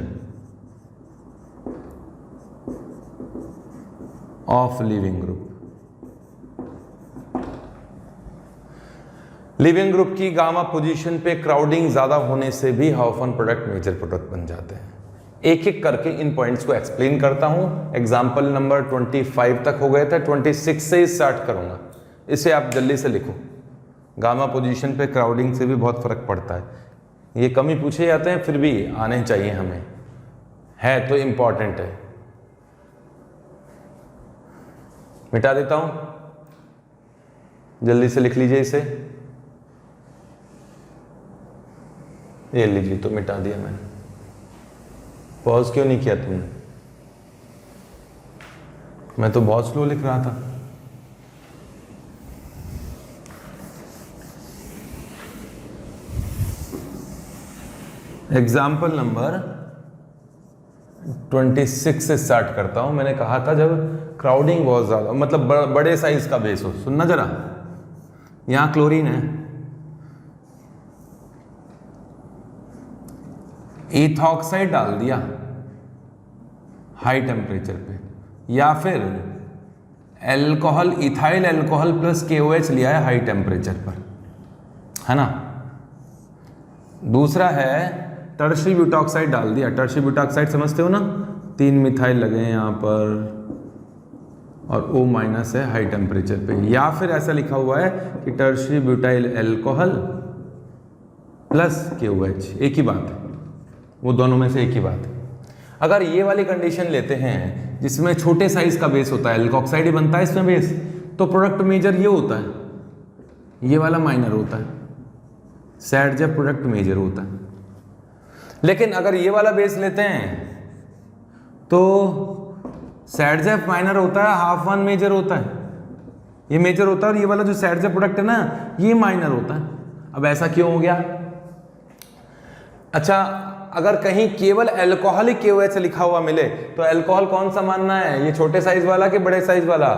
of leaving group, leaving group की गामा पोजीशन पे क्राउडिंग ज्यादा होने से भी हाफ-ऑन प्रोडक्ट मेजर प्रोडक्ट बन जाते हैं। एक एक करके इन पॉइंट्स को एक्सप्लेन करता हूं। एग्जांपल नंबर 25 तक हो गए थे, 26 से स्टार्ट करूंगा। इसे आप जल्दी से लिखो। गामा पोजीशन पे क्राउडिंग से भी बहुत फर्क पड़ता है। ये कम ही पूछे जाते हैं, फिर भी आने चाहिए हमें, है तो इम्पॉर्टेंट है। मिटा देता हूं, जल्दी से लिख लीजिए इसे। ये लीजिए, तो मिटा दिया मैंने। पॉज क्यों नहीं किया तुमने? मैं तो बहुत स्लो लिख रहा था। एग्जाम्पल नंबर 26 से स्टार्ट करता हूं। मैंने कहा था जब क्राउडिंग बहुत ज्यादा, मतलब बड़े साइज का बेस हो। सुनना जरा, यहां क्लोरीन है, इथॉक्साइड डाल दिया हाई टेम्परेचर पे, या फिर alcohol, ethyl alcohol plus KOH लिया है हाई टेम्परेचर पर, है ना। दूसरा है टर्शियल ब्यूटॉक्साइड डाल दिया। टर्शियल ब्यूटॉक्साइड समझते हो ना, 3 मिथाइल लगे हैं यहाँ पर और O माइनस है हाई टेम्परेचर पे। या फिर ऐसा लिखा हुआ है कि टर्शियल ब्यूटाइल एल्कोहल प्लस KOH, एक ही बात है, वो दोनों में से एक ही बात है। अगर ये वाली कंडीशन लेते हैं जिसमें छोटे साइज का बेस होता है, एल्कोक्साइड ही बनता है इसमें बेस, तो प्रोडक्ट मेजर ये होता है, ये वाला माइनर होता है, सैडजेफ प्रोडक्ट मेजर होता है। लेकिन अगर ये वाला बेस लेते हैं तो सैडजेफ माइनर होता है, हाफ-1 मेजर होता है, ये मेजर होता है, और ये वाला जो सैडजेफ प्रोडक्ट है ना, ये माइनर होता है। अब ऐसा क्यों हो गया? अच्छा, अगर कहीं केवल अल्कोहल ही KOH से लिखा हुआ मिले तो अल्कोहल कौन सा मानना है, ये छोटे साइज वाला कि बड़े साइज वाला?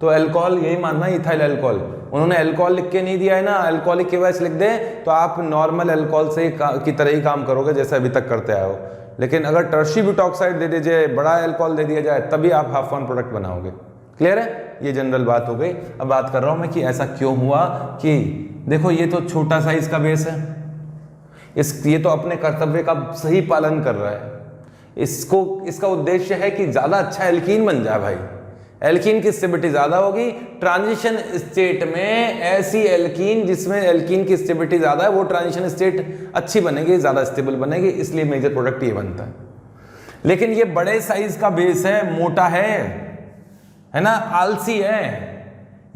तो अल्कोहल यही मानना है, इथाइल अल्कोहल। उन्होंने अल्कोहल लिख के नहीं दिया है ना, अल्कोहलिक KOH लिख दे तो आप नॉर्मल अल्कोहल से की तरह ही काम करोगे जैसे अभी तक करते आए हो। लेकिन अगर टर्शियल ब्यूटॉक्साइड दे दीजिए, बड़ा अल्कोहल दे दिया जाए, तभी आप हाफ-1 प्रोडक्ट बनाओगे। क्लियर है? ये जनरल बात हो गई। अब बात कर रहा हूं मैं कि ऐसा क्यों हुआ कि देखो ये तो छोटा साइज का बेस है, ये तो अपने कर्तव्य का सही पालन कर रहा है। इसका उद्देश्य है कि ज्यादा अच्छा एल्कीन बन जाए भाई। एल्कीन की स्टेबिलिटी ज्यादा होगी, ट्रांजिशन स्टेट में ऐसी एल्कीन जिसमें एल्कीन की स्टेबिलिटी ज्यादा है वो ट्रांजिशन स्टेट अच्छी बनेगी, ज्यादा स्टेबल बनेगी, इसलिए मेजर प्रोडक्ट ये बनता है। लेकिन ये बड़े साइज का बेस है, मोटा है ना, आलसी है,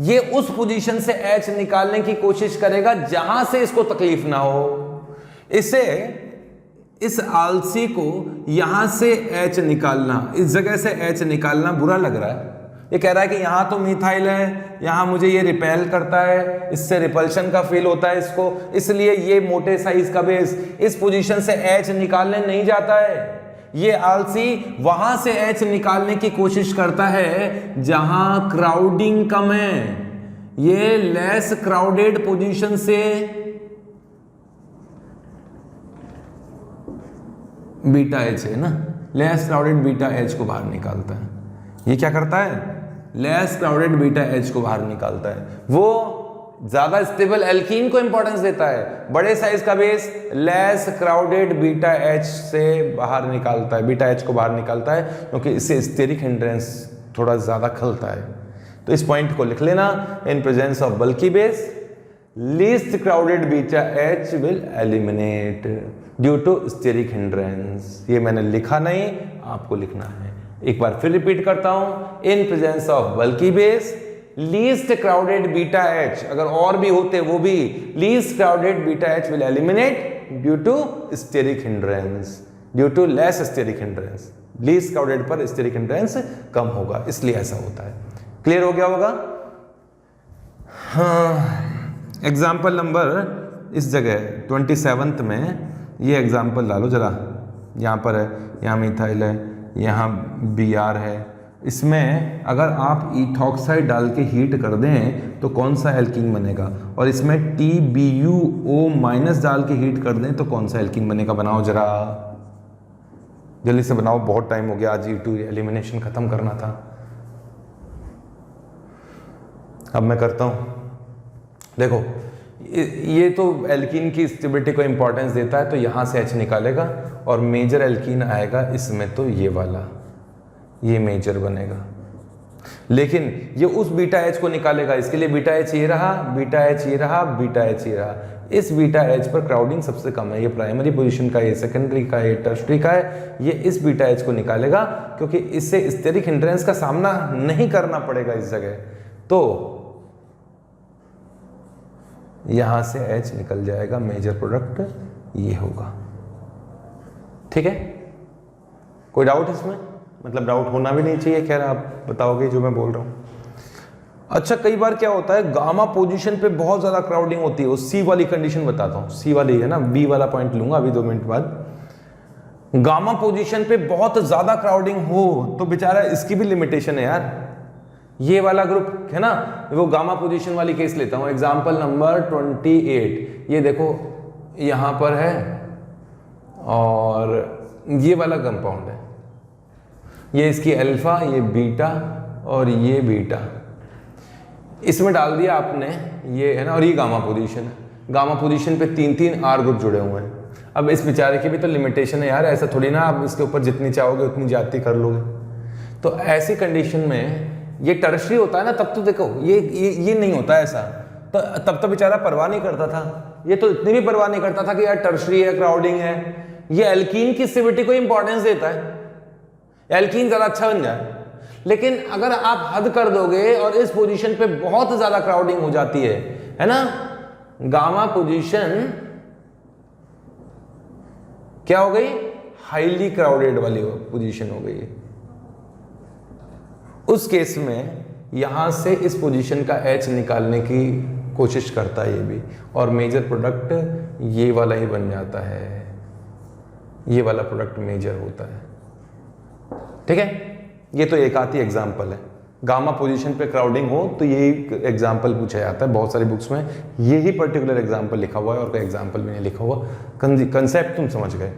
ये उस पोजीशन से H निकालने की कोशिश करेगा जहां से इसको तकलीफ ना हो। इस आलसी को यहां से H निकालना, इस जगह से H निकालना बुरा लग रहा है। ये कह रहा है कि यहां तो मिथाइल है, यहां मुझे ये रिपेल करता है, इससे रिपल्शन का फील होता है इसको, इसलिए ये मोटे साइज का बेस इस पोजीशन से H निकालने नहीं जाता है। ये आलसी वहां से H निकालने की कोशिश करता है जहां क्राउडिंग कम है। ये लेस क्राउडेड पोजीशन से बीटा H है ना, लेस क्राउडेड बीटा H को बाहर निकालता है। ये क्या करता है? लेस क्राउडेड बीटा H को बाहर निकालता है। वो ज्यादा स्टेबल एल्कीन को इंपॉर्टेंस देता है। बड़े साइज का base less crowded beta H से बाहर निकालता है, बीटा एच को बाहर निकालता है, क्योंकि इससे स्टेरिक हिंड्रेंस थोड़ा ज्यादा खलता है। तो इस पॉइंट को लिख लेना, in presence of bulky base least crowded beta H will eliminate due to steric hindrance. ये मैंने लिखा नहीं, आपको लिखना है। एक बार फिर रिपीट करता हूं, in presence of bulky base least crowded beta H, अगर और भी होते वो भी least crowded beta H will eliminate due to steric hindrance, due to less steric hindrance. Least crowded पर स्टेरिक हिंड्रेंस कम होगा, इसलिए ऐसा होता है। क्लियर हो गया होगा? हाँ, एग्जाम्पल नंबर इस जगह 27 में ये एग्जाम्पल डालो जरा। यहाँ पर है, यहाँ मिथाइल है, यहाँ Br है। इसमें अगर आप इथॉक्साइड डाल के हीट कर दें तो कौन सा एल्कीन बनेगा, और इसमें TbUO माइनस डाल के हीट कर दें तो कौन सा एल्कीन बनेगा? बनाओ जरा, जल्दी से बनाओ, बहुत टाइम हो गया, आज E2 एलिमिनेशन खत्म करना था। अब मैं करता हूं। देखो ये तो एल्कीन की स्टेबिलिटी को इंपॉर्टेंस देता है, तो यहां से H निकालेगा और मेजर एल्कीन आएगा इसमें, तो ये वाला, ये मेजर बनेगा। लेकिन ये उस बीटा एच को निकालेगा, इसके लिए बीटा एच ये रहा, बीटा एच ये रहा, बीटा एच ये रहा। इस बीटा एच पर क्राउडिंग सबसे कम है, ये प्राइमरी पोजीशन का, ये सेकेंडरी का, ये टर्शरी का है। ये इस बीटा एच को निकालेगा क्योंकि इससे स्टेरिक हिंड्रेंस का सामना नहीं करना पड़ेगा इस जगह, तो यहां से एच निकल जाएगा, मेजर प्रोडक्ट ये होगा। ठीक है, कोई डाउट इसमें? मतलब डाउट होना भी नहीं चाहिए, खैर आप बताओगे जो मैं बोल रहा हूं। अच्छा, कई बार क्या होता है, गामा पोजीशन पे बहुत ज्यादा क्राउडिंग होती है। उस सी वाली कंडीशन बताता हूं, सी वाली है ना, बी वाला पॉइंट लूंगा अभी 2 मिनट बाद। गामा पोजीशन पे बहुत ज्यादा क्राउडिंग हो तो बेचारा इसकी भी लिमिटेशन है यार। ये वाला ग्रुप है ना, वो गामा पोजीशन वाली केस लेता हूं, एग्जांपल नंबर 28। ये देखो यहां पर है और ये वाला कंपाउंड है, ये इसकी अल्फा, ये बीटा और ये बीटा, इसमें डाल दिया आपने, ये है ना, और ये गामा पोजीशन है। गामा पोजीशन पे 3 आर ग्रुप जुड़े हुए हैं। अब इस बेचारे की भी तो लिमिटेशन है यार, ऐसा थोड़ी ना आप इसके ऊपर जितनी चाहोगे उतनी ज्यादती कर लोगे। तो ऐसी कंडीशन में ये टर्शरी होता है ना, तब तो देखो ये नहीं होता ऐसा, तो तब तो बेचारा परवाह नहीं करता था। ये तो इतनी भी परवाह नहीं करता था कि यार टर्शरी है, क्राउडिंग है। ये एल्कीन की स्टेबिलिटी को इंपॉर्टेंस देता है, एल्कीन ज्यादा अच्छा बन जाए। लेकिन अगर आप हद कर दोगे और इस पोजीशन पे बहुत ज्यादा क्राउडिंग हो जाती है ना, गामा पोजीशन क्या हो गई, हाईली क्राउडेड वाली पोजीशन हो गई। उस केस में यहां से इस पोजीशन का H निकालने की कोशिश करता है ये भी, और मेजर प्रोडक्ट ये वाला ही बन जाता है, ये वाला प्रोडक्ट मेजर होता है। ठीक है, ये तो एक आती एग्जाम्पल है। गामा पोजीशन पे क्राउडिंग हो तो ये एग्जाम्पल पूछा जाता है, बहुत सारी बुक्स में यही पर्टिकुलर एग्जाम्पल लिखा हुआ है और कोई एग्जाम्पल भी नहीं लिखा हुआ। कंसेप्ट तुम समझ गए।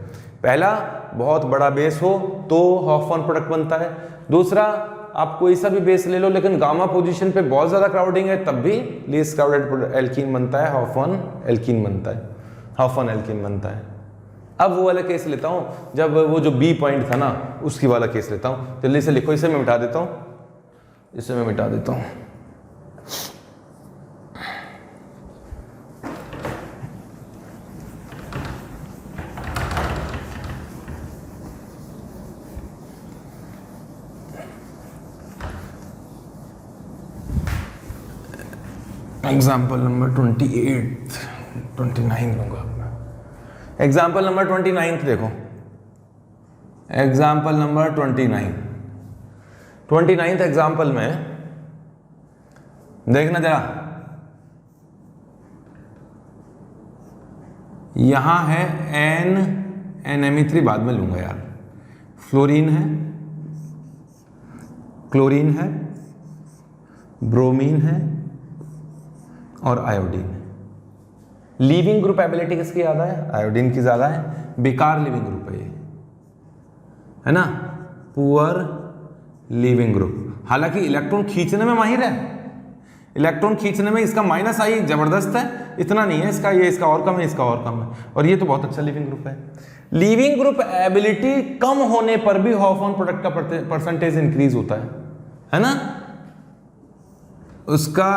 पहला, बहुत बड़ा बेस हो तो हॉफमैन प्रोडक्ट बनता है। दूसरा, आप कोई सा भी बेस ले लो लेकिन गामा पोजीशन पे बहुत ज्यादा क्राउडिंग है तब भी लीस्ट क्राउडेड एल्कीन बनता है, हॉफमैन एल्कीन बनता है, हॉफमैन एल्कीन बनता है। अब वो वाला केस लेता हूं, जब वो जो बी पॉइंट था ना उसकी वाला केस लेता हूं। जल्दी से लिखो, इसे मैं मिटा देता हूं, इसे मैं मिटा देता हूं। एग्जाम्पल नंबर 29 लूंगा। एग्जाम्पल नंबर 29 देखो, एग्जाम्पल नंबर 29 एग्जाम्पल में देखना जरा, यहां है NMe3, बाद में लूंगा यार। फ्लोरीन है, क्लोरीन है, ब्रोमीन है और आयोडीन। लीविंग ग्रुप एबिलिटी किसकी ज्यादा है? आयोडीन की ज्यादा है। बेकार लीविंग ग्रुप है ये, है ना, पुअर लीविंग ग्रुप। हालांकि इलेक्ट्रॉन खींचने में माहिर है, इलेक्ट्रॉन खींचने में इसका माइनस आई जबरदस्त है, इतना नहीं है इसका, ये इसका और कम है, इसका और कम है, और ये तो बहुत अच्छा लीविंग ग्रुप है। लीविंग ग्रुप एबिलिटी कम होने पर भी हॉफमैन प्रोडक्ट का परसेंटेज इंक्रीज होता है ना। उसका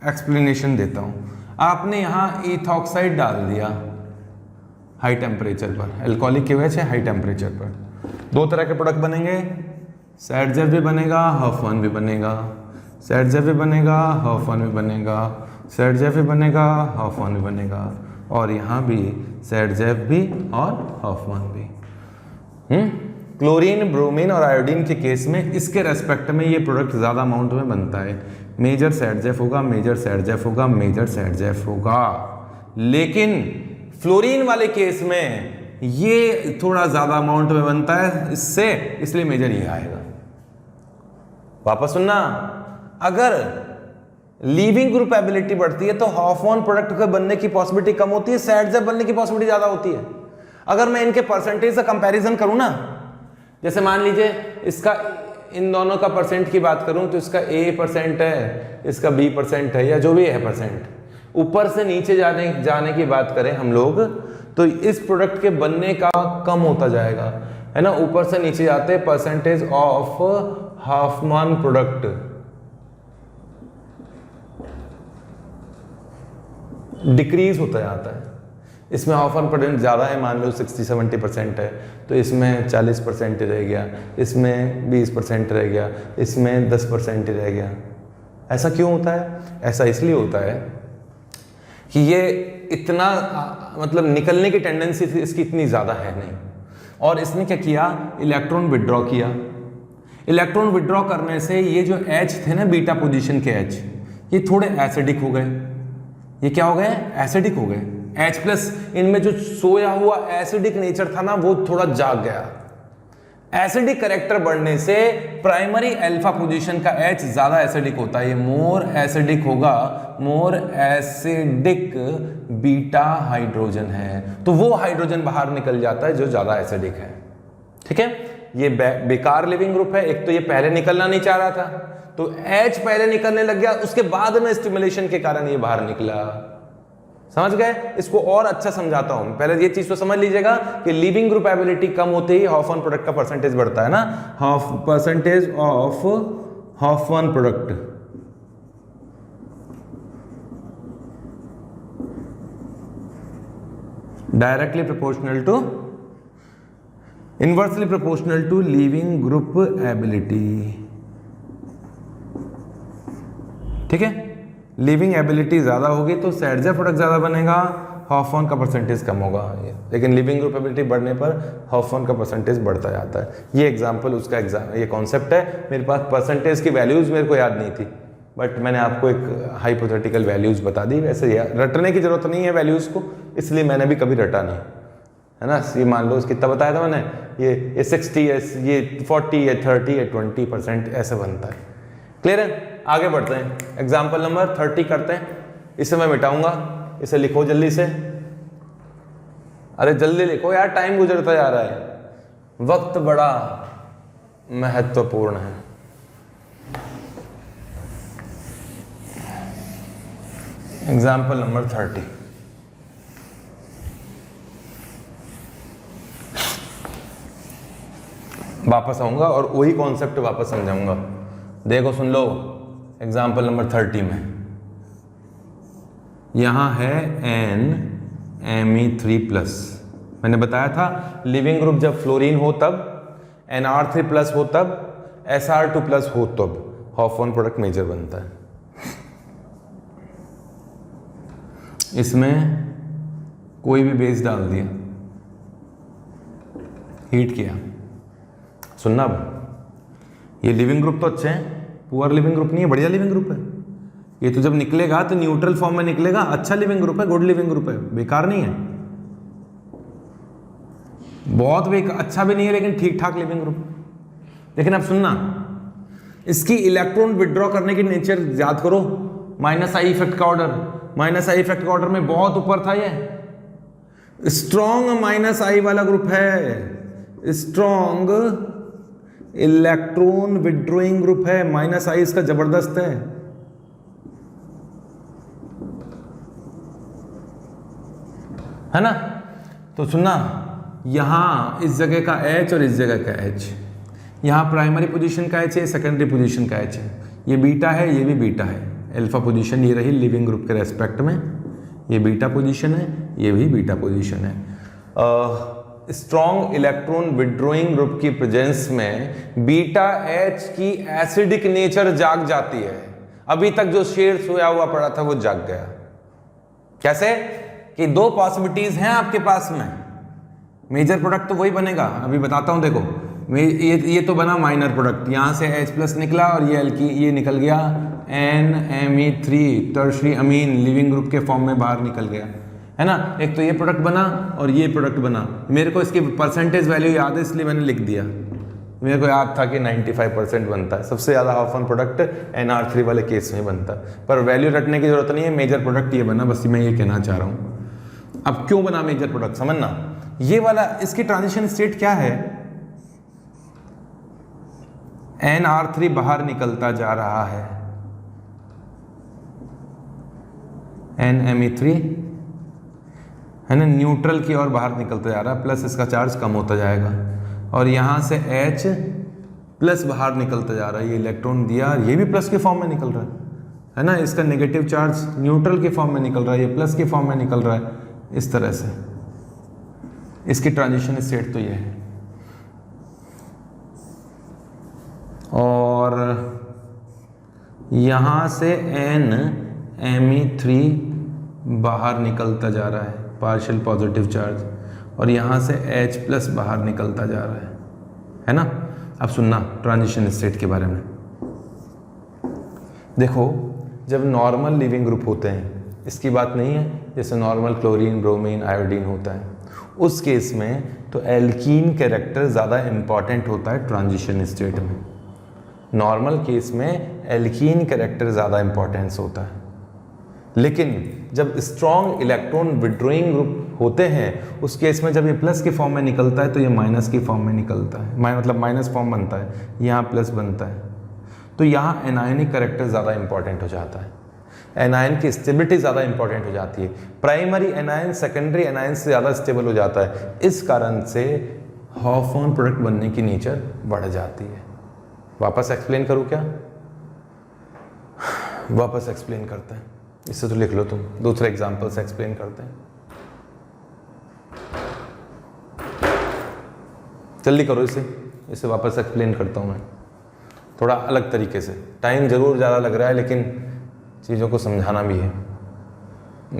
एक्सप्लेनेशन देता हूं। आपने यहां इथॉक्साइड डाल दिया हाई टेम्परेचर पर, एल्कोहलिक की वजह से हाई टेम्परेचर पर, दो तरह के प्रोडक्ट बनेंगे, सैडजेफ भी बनेगा, हॉफमैन भी बनेगा, सैडजेफ भी बनेगा, हॉफमैन भी बनेगा, सैडजेफ भी बनेगा, हॉफमैन भी बनेगा, और यहाँ भी सैडजेफ भी और हॉफमैन भी। क्लोरीन, ब्रोमीन और आयोडीन के केस में इसके रेस्पेक्ट में ये प्रोडक्ट ज़्यादा अमाउंट में बनता है। मेजर सैडजेफ होगा, मेजर सैडजेफ होगा, मेजर सैडजेफ होगा। लेकिन फ्लोरीन वाले केस में ये थोड़ा ज़्यादा अमाउंट में बनता है इससे, इसलिए मेजर ये आएगा। वापस सुनना, अगर लीविंग ग्रुप एबिलिटी बढ़ती है तो हॉफमैन प्रोडक्ट के बनने की पॉसिबिलिटी कम होती है, सैडजेफ बनने की पॉसिबिलिटी ज़्यादा होती है। अगर मैं इनके परसेंटेज का कंपैरिजन करूं ना, जैसे मान लीजिए इसका, इन दोनों का परसेंट की बात करूं तो इसका A% है, इसका B% है, या जो भी है परसेंट, ऊपर से नीचे जाने की बात करें हम लोग तो इस प्रोडक्ट के बनने का कम होता जाएगा, है ना। ऊपर से नीचे जाते percentage of Hofmann product decrease होता जाता है। इसमें हॉफमैन प्रोडक्ट ज़्यादा है, मान लो 60-70% है, तो इसमें 40% रह गया, इसमें 20% रह गया, इसमें 10% रह गया। ऐसा क्यों होता है? ऐसा इसलिए होता है कि ये इतना मतलब निकलने की टेंडेंसी इसकी इतनी ज़्यादा है नहीं, और इसने क्या किया, इलेक्ट्रॉन विड्रॉ किया। इलेक्ट्रॉन विड्रॉ करने से ये जो H थे ना, बीटा पोजीशन के H, ये थोड़े एसिडिक हो गए। ये क्या हो गए? एसिडिक हो गए। H+, इनमें जो सोया हुआ एसिडिक नेचर था ना, वो थोड़ा जाग गया। एसिडिक करेक्टर बढ़ने से प्राइमरी अल्फा पोजीशन का H ज्यादा एसिडिक होता है, ये मोर एसिडिक होगा, मोर एसिडिक बीटा हाइड्रोजन है, तो वो हाइड्रोजन बाहर निकल जाता है जो ज्यादा एसिडिक है। ठीक है, ये बेकार लिविंग ग्रुप है। एक तो ये पहले निकलना नहीं चाह रहा था, तो H पहले निकलने लग गया, उसके बाद में स्टिमुलेशन के कारण ये बाहर निकला। समझ गए? इसको और अच्छा समझाता हूं। पहले ये चीज तो समझ लीजिएगा कि लीविंग ग्रुप एबिलिटी कम होते ही हॉफमैन प्रोडक्ट का परसेंटेज बढ़ता है ना। Percentage of Hofmann product directly proportional to, inversely proportional to leaving group ability. ठीक है, लिविंग एबिलिटी ज़्यादा होगी तो सैडजेफ प्रोडक्ट ज़्यादा बनेगा, हॉफमैन का परसेंटेज कम होगा। लेकिन लिविंग ग्रुप एबिलिटी बढ़ने पर हॉफमैन का परसेंटेज बढ़ता जाता है। ये एग्जांपल उसका ये कॉन्सेप्ट है। मेरे पास परसेंटेज की वैल्यूज़ मेरे को याद नहीं थी, बट मैंने आपको एक हाइपोथेटिकल वैल्यूज़ बता दी। वैसे रटने की ज़रूरत नहीं है वैल्यूज़ को, इसलिए मैंने भी कभी रटा नहीं, है ना। ये मान लो कितना बताया था मैंने, ये 60 है, ये 40 है, 30 है, 20% ऐसे बनता है। क्लियर है? आगे बढ़ते हैं, एग्जाम्पल नंबर 30 करते हैं। इसे मैं मिटाऊंगा, इसे लिखो जल्दी से। अरे जल्दी लिखो यार, टाइम गुजरता जा रहा है, वक्त बड़ा महत्वपूर्ण है। Example number 30। वापस आऊंगा और वही कॉन्सेप्ट वापस समझाऊंगा। देखो सुन लो, एग्जाम्पल नंबर 30 में यहां है NMe3+। मैंने बताया था लिविंग ग्रुप जब फ्लोरीन हो तब, Nr3+ हो तब, Sr2+ हो तब हॉफमैन प्रोडक्ट मेजर बनता है। इसमें कोई भी बेस डाल दिया, हीट किया। सुनना, अब ये लिविंग ग्रुप तो अच्छे हैं, पुअर लिविंग ग्रुप नहीं है, बढ़िया लिविंग ग्रुप है। ये तो जब निकलेगा तो न्यूट्रल फॉर्म में निकलेगा, अच्छा लिविंग ग्रुप है, गुड लिविंग ग्रुप है, बेकार नहीं है। बहुत अच्छा भी नहीं है, लेकिन ठीक ठाक लिविंग ग्रुप। लेकिन अब सुनना, इसकी इलेक्ट्रॉन विड्रॉ करने की नेचर याद करो। -I इफेक्ट का ऑर्डर, -I इफेक्ट का ऑर्डर में बहुत ऊपर था। ये स्ट्रॉन्ग -I वाला ग्रुप है, स्ट्रॉन्ग इलेक्ट्रॉन विड्रॉइंग ग्रुप है। -I इसका जबरदस्त है, है ना। तो सुनना, यहाँ इस जगह का H और इस जगह का H, यहाँ प्राइमरी पोजीशन का H है, सेकेंडरी पोजीशन का H है, ये बीटा है, ये भी बीटा है। अल्फा पोजीशन ये रही लिविंग ग्रुप के रेस्पेक्ट में, ये बीटा पोजीशन है, ये भी बीटा पोजीशन है। स्ट्रॉन्ग इलेक्ट्रॉन विड्रॉइंग ग्रुप की प्रेजेंस में बीटा H की एसिडिक नेचर जाग जाती है। अभी तक जो शेर सोया हुआ पड़ा था वो जाग गया। कैसे कि दो पॉसिबिलिटीज हैं आपके पास में, मेजर प्रोडक्ट तो वही बनेगा, अभी बताता हूं। देखो ये तो बना माइनर प्रोडक्ट, यहां से H प्लस निकला और ये निकल गया NMe3 टर्शरी अमीन लिविंग ग्रुप के फॉर्म में बाहर निकल गया, है ना। एक तो ये प्रोडक्ट बना और ये प्रोडक्ट बना। मेरे को इसकी परसेंटेज वैल्यू याद है इसलिए मैंने लिख दिया। मेरे को याद था कि 95% बनता है, सबसे ज़्यादा ऑफन प्रोडक्ट NR3 वाले केस में बनता है, पर वैल्यू रटने की जरूरत नहीं है। मेजर प्रोडक्ट ये बना, बस मैं ये कहना चाह रहा हूँ। अब क्यों बना मेजर प्रोडक्ट समझना, ये वाला इसकी ट्रांजिशन स्टेट क्या है, NR3 बाहर निकलता जा रहा है, NMe3 है ना, न्यूट्रल की ओर बाहर निकलता जा रहा है, प्लस इसका चार्ज कम होता जाएगा और यहाँ से H प्लस बाहर निकलता जा रहा है। ये इलेक्ट्रॉन दिया, ये भी प्लस के फॉर्म में निकल रहा है ना। इसका नेगेटिव चार्ज न्यूट्रल के फॉर्म में निकल रहा है, ये प्लस के फॉर्म में निकल रहा है। इस तरह से इसकी ट्रांजिशन स्टेट तो ये है। और यहाँ से NMe3 बाहर निकलता जा रहा है, पार्शियल पॉजिटिव चार्ज, और यहाँ से H प्लस बाहर निकलता जा रहा है ना। अब सुनना ट्रांजिशन स्टेट के बारे में। देखो जब नॉर्मल लिविंग ग्रुप होते हैं, इसकी बात नहीं है, जैसे नॉर्मल क्लोरीन ब्रोमीन आयोडीन होता है, उस केस में तो एल्कीन कैरेक्टर ज़्यादा इम्पॉर्टेंट होता है ट्रांजिशन स्टेट में। नॉर्मल केस में एल्कीन कैरेक्टर ज़्यादा इम्पॉर्टेंस होता है, लेकिन जब स्ट्रॉन्ग इलेक्ट्रॉन विड्रॉइंग ग्रुप होते हैं उस केस में जब ये प्लस के फॉर्म में निकलता है तो ये माइनस की फॉर्म में निकलता है, मतलब माइनस फॉर्म बनता है, यहाँ प्लस बनता है। तो यहाँ एनायनिक कैरेक्टर ज़्यादा इंपॉर्टेंट हो जाता है, एनायन की स्टेबिलिटी ज़्यादा इंपॉर्टेंट हो जाती है। प्राइमरी एनायन सेकेंडरी एनायन से ज़्यादा स्टेबल हो जाता है, इस कारण से हॉफमैन प्रोडक्ट बनने की नेचर बढ़ जाती है। वापस एक्सप्लेन करूँ क्या? वापस एक्सप्लेन करते हैं, इससे तो लिख लो तुम, दूसरे एग्जाम्पल से एक्सप्लेन करते हैं। जल्दी करो इसे वापस एक्सप्लेन करता हूँ मैं थोड़ा अलग तरीके से। टाइम ज़रूर ज़्यादा लग रहा है लेकिन चीज़ों को समझाना भी है।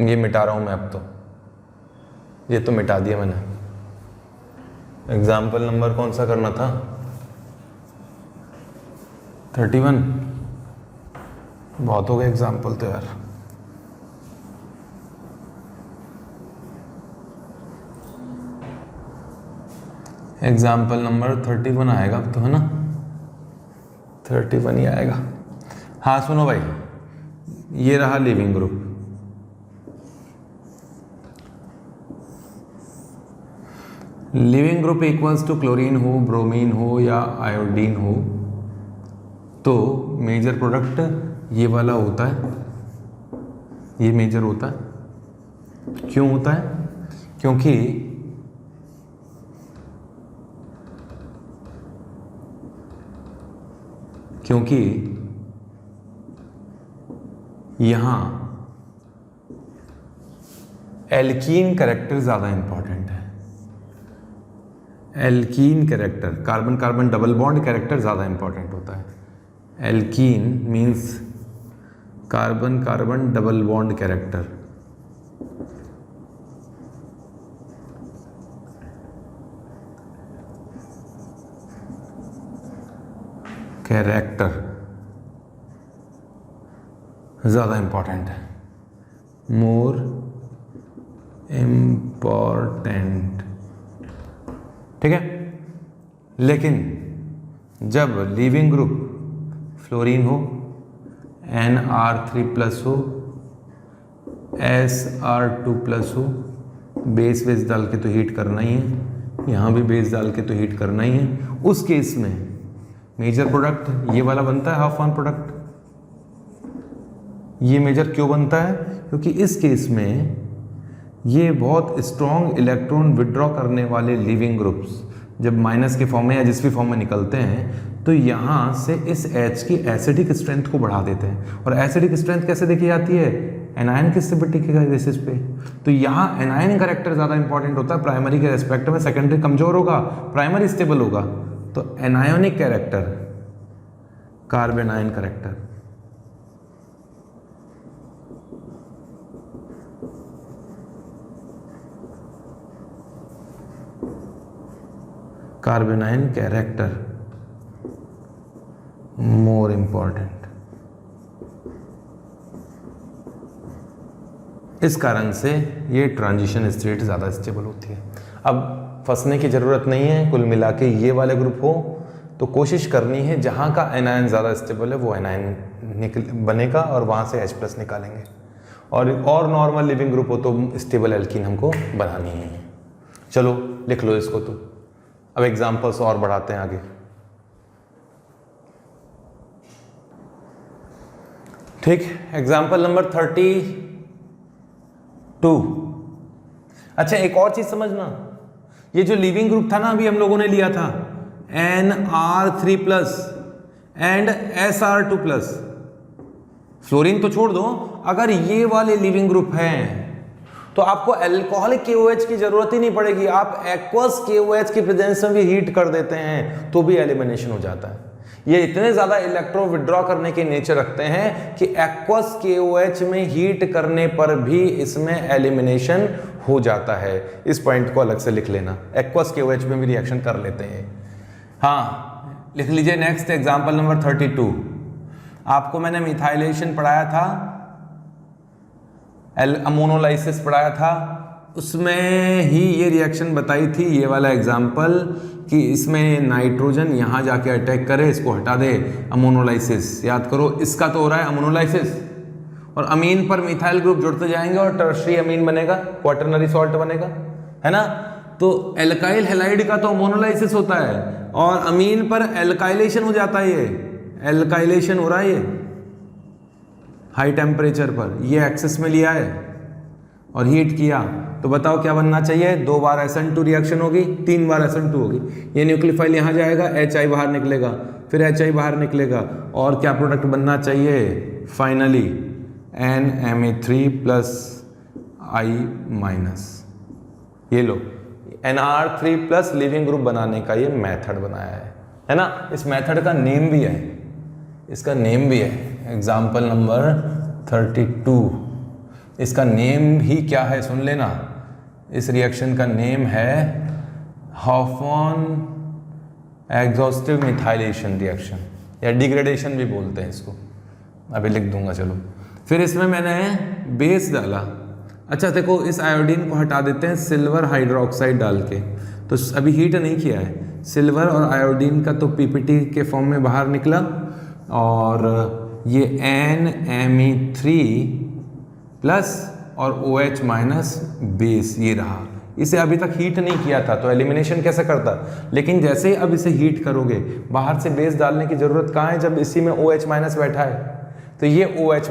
ये मिटा रहा हूँ मैं, अब तो ये तो मिटा दिया मैंने। एग्जाम्पल नंबर कौन सा करना था? 31। बहुत हो गए एग्जाम्पल तो यार। एग्जाम्पल नंबर 31 आएगा अब तो, है ना? 31 ही आएगा। हाँ सुनो भाई, ये रहा leaving group, leaving group equals to chlorine हो, ब्रोमीन हो या आयोडीन हो, तो मेजर प्रोडक्ट ये वाला होता है, ये मेजर होता है। क्यों होता है? क्योंकि यहां एल्कीन कैरेक्टर ज्यादा इंपॉर्टेंट है। Alkene character, carbon carbon double bond character ज्यादा इंपॉर्टेंट होता है। Alkene means carbon carbon double bond character. ज़्यादा इम्पॉर्टेंट है, मोर इम्पॉर्टेंट, ठीक है। लेकिन जब लिविंग ग्रुप फ्लोरीन हो, NR3 प्लस हो, SR2 प्लस हो, बेस डाल के तो हीट करना ही है, यहाँ भी बेस डाल के तो हीट करना ही है, उस केस में मेजर प्रोडक्ट ये वाला बनता है, हाफ वन प्रोडक्ट। ये मेजर क्यों बनता है? क्योंकि इस केस में ये बहुत स्ट्रॉन्ग इलेक्ट्रॉन विड्रॉ करने वाले लीविंग ग्रुप्स जब माइनस के फॉर्म में या जिस भी फॉर्म में निकलते हैं तो यहाँ से इस H की एसिडिक स्ट्रेंथ को बढ़ा देते हैं। और एसिडिक स्ट्रेंथ कैसे देखी जाती है? एनायन की स्टेबिलिटी के बेसिस पे। तो यहाँ एनायन कैरेक्टर ज़्यादा इंपॉर्टेंट होता है प्राइमरी के रेस्पेक्ट में, सेकेंडरी कमजोर होगा, प्राइमरी स्टेबल होगा। तो anionic character, carbanion character, carbanion character more important. इस कारण से ये ट्रांजिशन स्टेट ज़्यादा स्टेबल होती है। अब फंसने की ज़रूरत नहीं है, कुल मिला के ये वाले ग्रुप हो तो कोशिश करनी है जहाँ का एनायन ज़्यादा स्टेबल है वो एनायन बनेगा और वहाँ से H+ निकालेंगे। और नॉर्मल लिविंग ग्रुप हो तो स्टेबल एल्कीन हमको बनानी है। चलो लिख लो इसको। तो अब एग्जाम्पल्स और बढ़ाते हैं आगे। ठीक, एग्जाम्पल नंबर 32। अच्छा, एक और चीज समझना, ये जो लिविंग ग्रुप था ना अभी हम लोगों ने लिया था Nr3+ एंड Sr2+। फ्लोरीन तो छोड़ दो, अगर ये वाले लिविंग ग्रुप हैं तो आपको अल्कोहलिक KOH की जरूरत ही नहीं पड़ेगी। आप एक्वस KOH की प्रेजेंस में भी हीट कर देते हैं तो भी एलिमिनेशन हो जाता है। ये इतने ज्यादा इलेक्ट्रो विड्रॉ करने के नेचर रखते हैं कि एक्वस KOH में हीट करने पर भी इसमें एलिमिनेशन हो जाता है। इस पॉइंट को अलग से लिख लेना, एक्वस KOH में भी रिएक्शन कर लेते हैं। हाँ, लिख लीजिए नेक्स्ट एग्जांपल नंबर 32। आपको मैंने मिथाइलेशन पढ़ाया था, अमोनोलाइसिस पढ़ाया था, उसमें ही ये रिएक्शन बताई थी, ये वाला एग्जाम्पल, कि इसमें नाइट्रोजन यहाँ जाके अटैक करे, इसको हटा दे, अमोनोलाइसिस। याद करो, इसका तो हो रहा है अमोनोलाइसिस और अमीन पर मिथाइल ग्रुप जुड़ते जाएंगे और टर्शरी अमीन बनेगा, क्वाटरनरी सॉल्ट बनेगा, है ना। तो एल्काइल हैलाइड का तो अमोनोलाइसिस होता है और अमीन पर एल्काइलेशन हो जाता है। ये एल्काइलेशन हो रहा है, ये हाई टेम्परेचर पर, ये एक्सेस में लिया है और हीट किया तो बताओ क्या बनना चाहिए? 2 बार SN2 रिएक्शन होगी, 3 बार SN2 होगी। ये न्यूक्लियोफाइल यहाँ जाएगा, HI बाहर निकलेगा, फिर HI बाहर निकलेगा और क्या प्रोडक्ट बनना चाहिए? Finally NMe3+I-। ये लो, Nr3+ लिविंग ग्रुप बनाने का ये मेथड बनाया है ना। इस मेथड का नेम भी है, इसका नेम भी है, एग्जाम्पल नंबर 32। इसका नेम ही क्या है सुन लेना। इस रिएक्शन का नेम है हॉफमैन एग्जॉस्टिव मिथाइलेशन रिएक्शन, या डिग्रेडेशन भी बोलते हैं इसको, अभी लिख दूंगा। चलो, फिर इसमें मैंने बेस डाला। अच्छा देखो, इस आयोडीन को हटा देते हैं सिल्वर हाइड्रोक्साइड डाल के। तो अभी हीट नहीं किया है, सिल्वर और आयोडीन का तो PPT के फॉर्म में बाहर निकला और ये NMe3+ और OH- बेस ये रहा। इसे अभी तक हीट नहीं किया था तो एलिमिनेशन कैसे करता, लेकिन जैसे ही अब इसे हीट करोगे, बाहर से बेस डालने की जरूरत कहाँ है जब इसी में OH- बैठा है। तो ये OH-,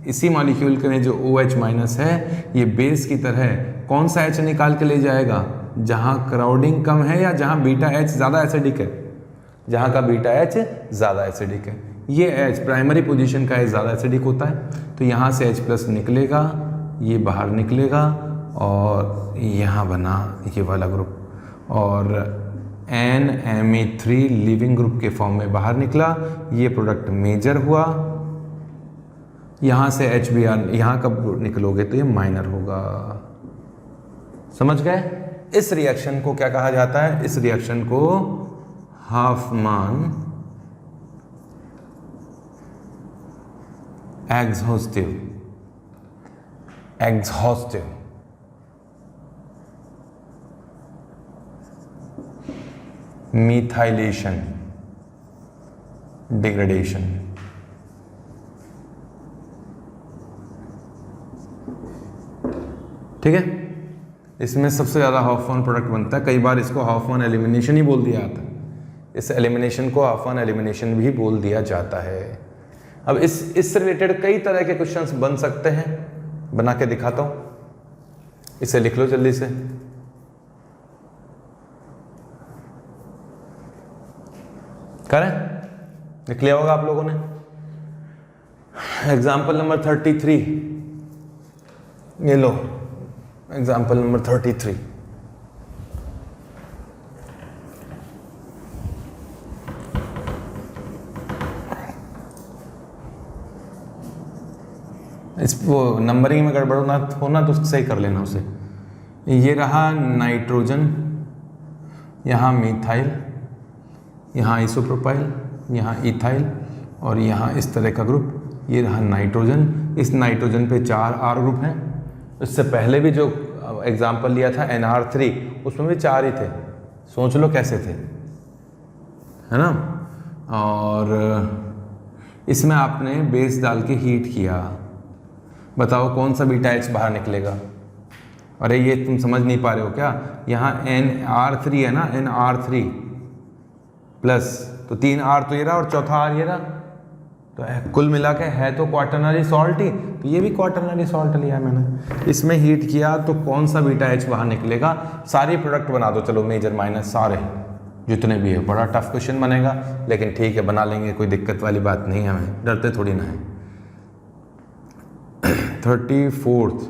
इसी मॉलिक्यूल के में जो OH- है, ये बेस की तरह कौन सा H निकाल के ले जाएगा? जहाँ क्राउडिंग कम है या जहाँ बीटा H ज़्यादा एसिडिक है। जहाँ का बीटा H ज़्यादा एसिडिक है, ये H प्राइमरी पोजीशन का H ज़्यादा एसिडिक होता है, तो यहाँ से H+ निकलेगा, ये बाहर निकलेगा और यहाँ बना ये वाला ग्रुप और NMe3 लिविंग ग्रुप के फॉर्म में बाहर निकला। ये प्रोडक्ट मेजर हुआ, यहाँ से HBr यहाँ कब निकलोगे तो ये माइनर होगा। समझ गए? इस रिएक्शन को क्या कहा जाता है? इस रिएक्शन को हॉफमैन एग्जॉस्टिव मिथाइलेशन डिग्रेडेशन। ठीक है, इसमें सबसे ज़्यादा हॉफमैन प्रोडक्ट बनता है। कई बार इसको हॉफमैन एलिमिनेशन ही बोल दिया जाता है। इस एलिमिनेशन को हॉफमैन एलिमिनेशन भी बोल दिया जाता है। अब इससे रिलेटेड कई तरह के क्वेश्चंस बन सकते हैं, बना के दिखाता हूँ। इसे लिख लो जल्दी से। करें, लिख लिया होगा आप लोगों ने। एग्जाम्पल नंबर 33, ये लो एग्जाम्पल नंबर 33। इस वो नंबरिंग में गड़बड़ होना तो सही कर लेना उसे। ये रहा नाइट्रोजन, यहाँ मिथाइल, यहाँ आइसोप्रोपाइल, यहाँ इथाइल और यहाँ इस तरह का ग्रुप। ये रहा नाइट्रोजन। इस नाइट्रोजन पे 4 R ग्रुप हैं। इससे पहले भी जो एग्जाम्पल लिया था NR3, उसमें भी 4 ही थे। सोच लो कैसे थे, है ना। और इसमें आपने बेस डाल के हीट किया, बताओ कौन सा बीटा H बाहर निकलेगा। अरे ये तुम समझ नहीं पा रहे हो क्या? यहाँ NR3 है ना, NR3 प्लस, तो 3 R तो ये रहा और चौथा R ये रहा, तो कुल मिला के है तो क्वाटरनरी सॉल्ट ही, तो ये भी क्वाटरनरी सॉल्ट लिया मैंने। इसमें हीट किया तो कौन सा बीटा H बाहर निकलेगा। सारी प्रोडक्ट बना दो, चलो मेजर माइनस सारे जितने भी है। बड़ा टफ क्वेश्चन बनेगा लेकिन ठीक है, बना लेंगे, कोई दिक्कत वाली बात नहीं है, हमें डरते थोड़ी ना है। 34th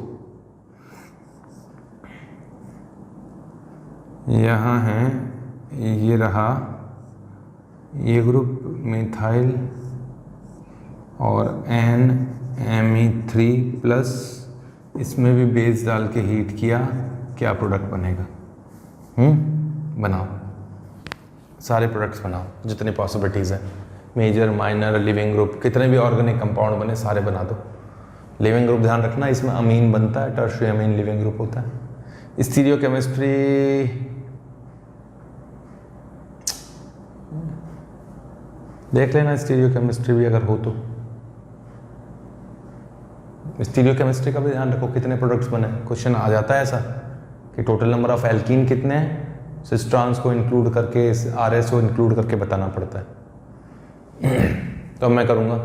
यहाँ है, ये रहा ये ग्रुप मिथाइल और NMe3 प्लस, इसमें भी बेस डाल के हीट किया, क्या प्रोडक्ट बनेगा? बनाओ, सारे प्रोडक्ट्स बनाओ जितनी पॉसिबिलिटीज़ हैं। मेजर, माइनर, लिविंग ग्रुप, कितने भी ऑर्गेनिक कंपाउंड बने सारे बना दो। लिविंग ग्रुप ध्यान रखना, इसमें अमीन बनता है, टर्शियरी अमीन लिविंग ग्रुप होता है। स्टीरियोकेमिस्ट्री देख लेना, स्टीरियोकेमिस्ट्री भी अगर हो तो। स्टीरियोकेमिस्ट्री का भी ध्यान रखो, कितने प्रोडक्ट्स बने। क्वेश्चन आ जाता है ऐसा कि टोटल नंबर ऑफ एल्कीन कितने हैं, सिस्ट्रॉन्स को इंक्लूड करके, RS को इंक्लूड करके बताना पड़ता है। तो अब मैं करूँगा।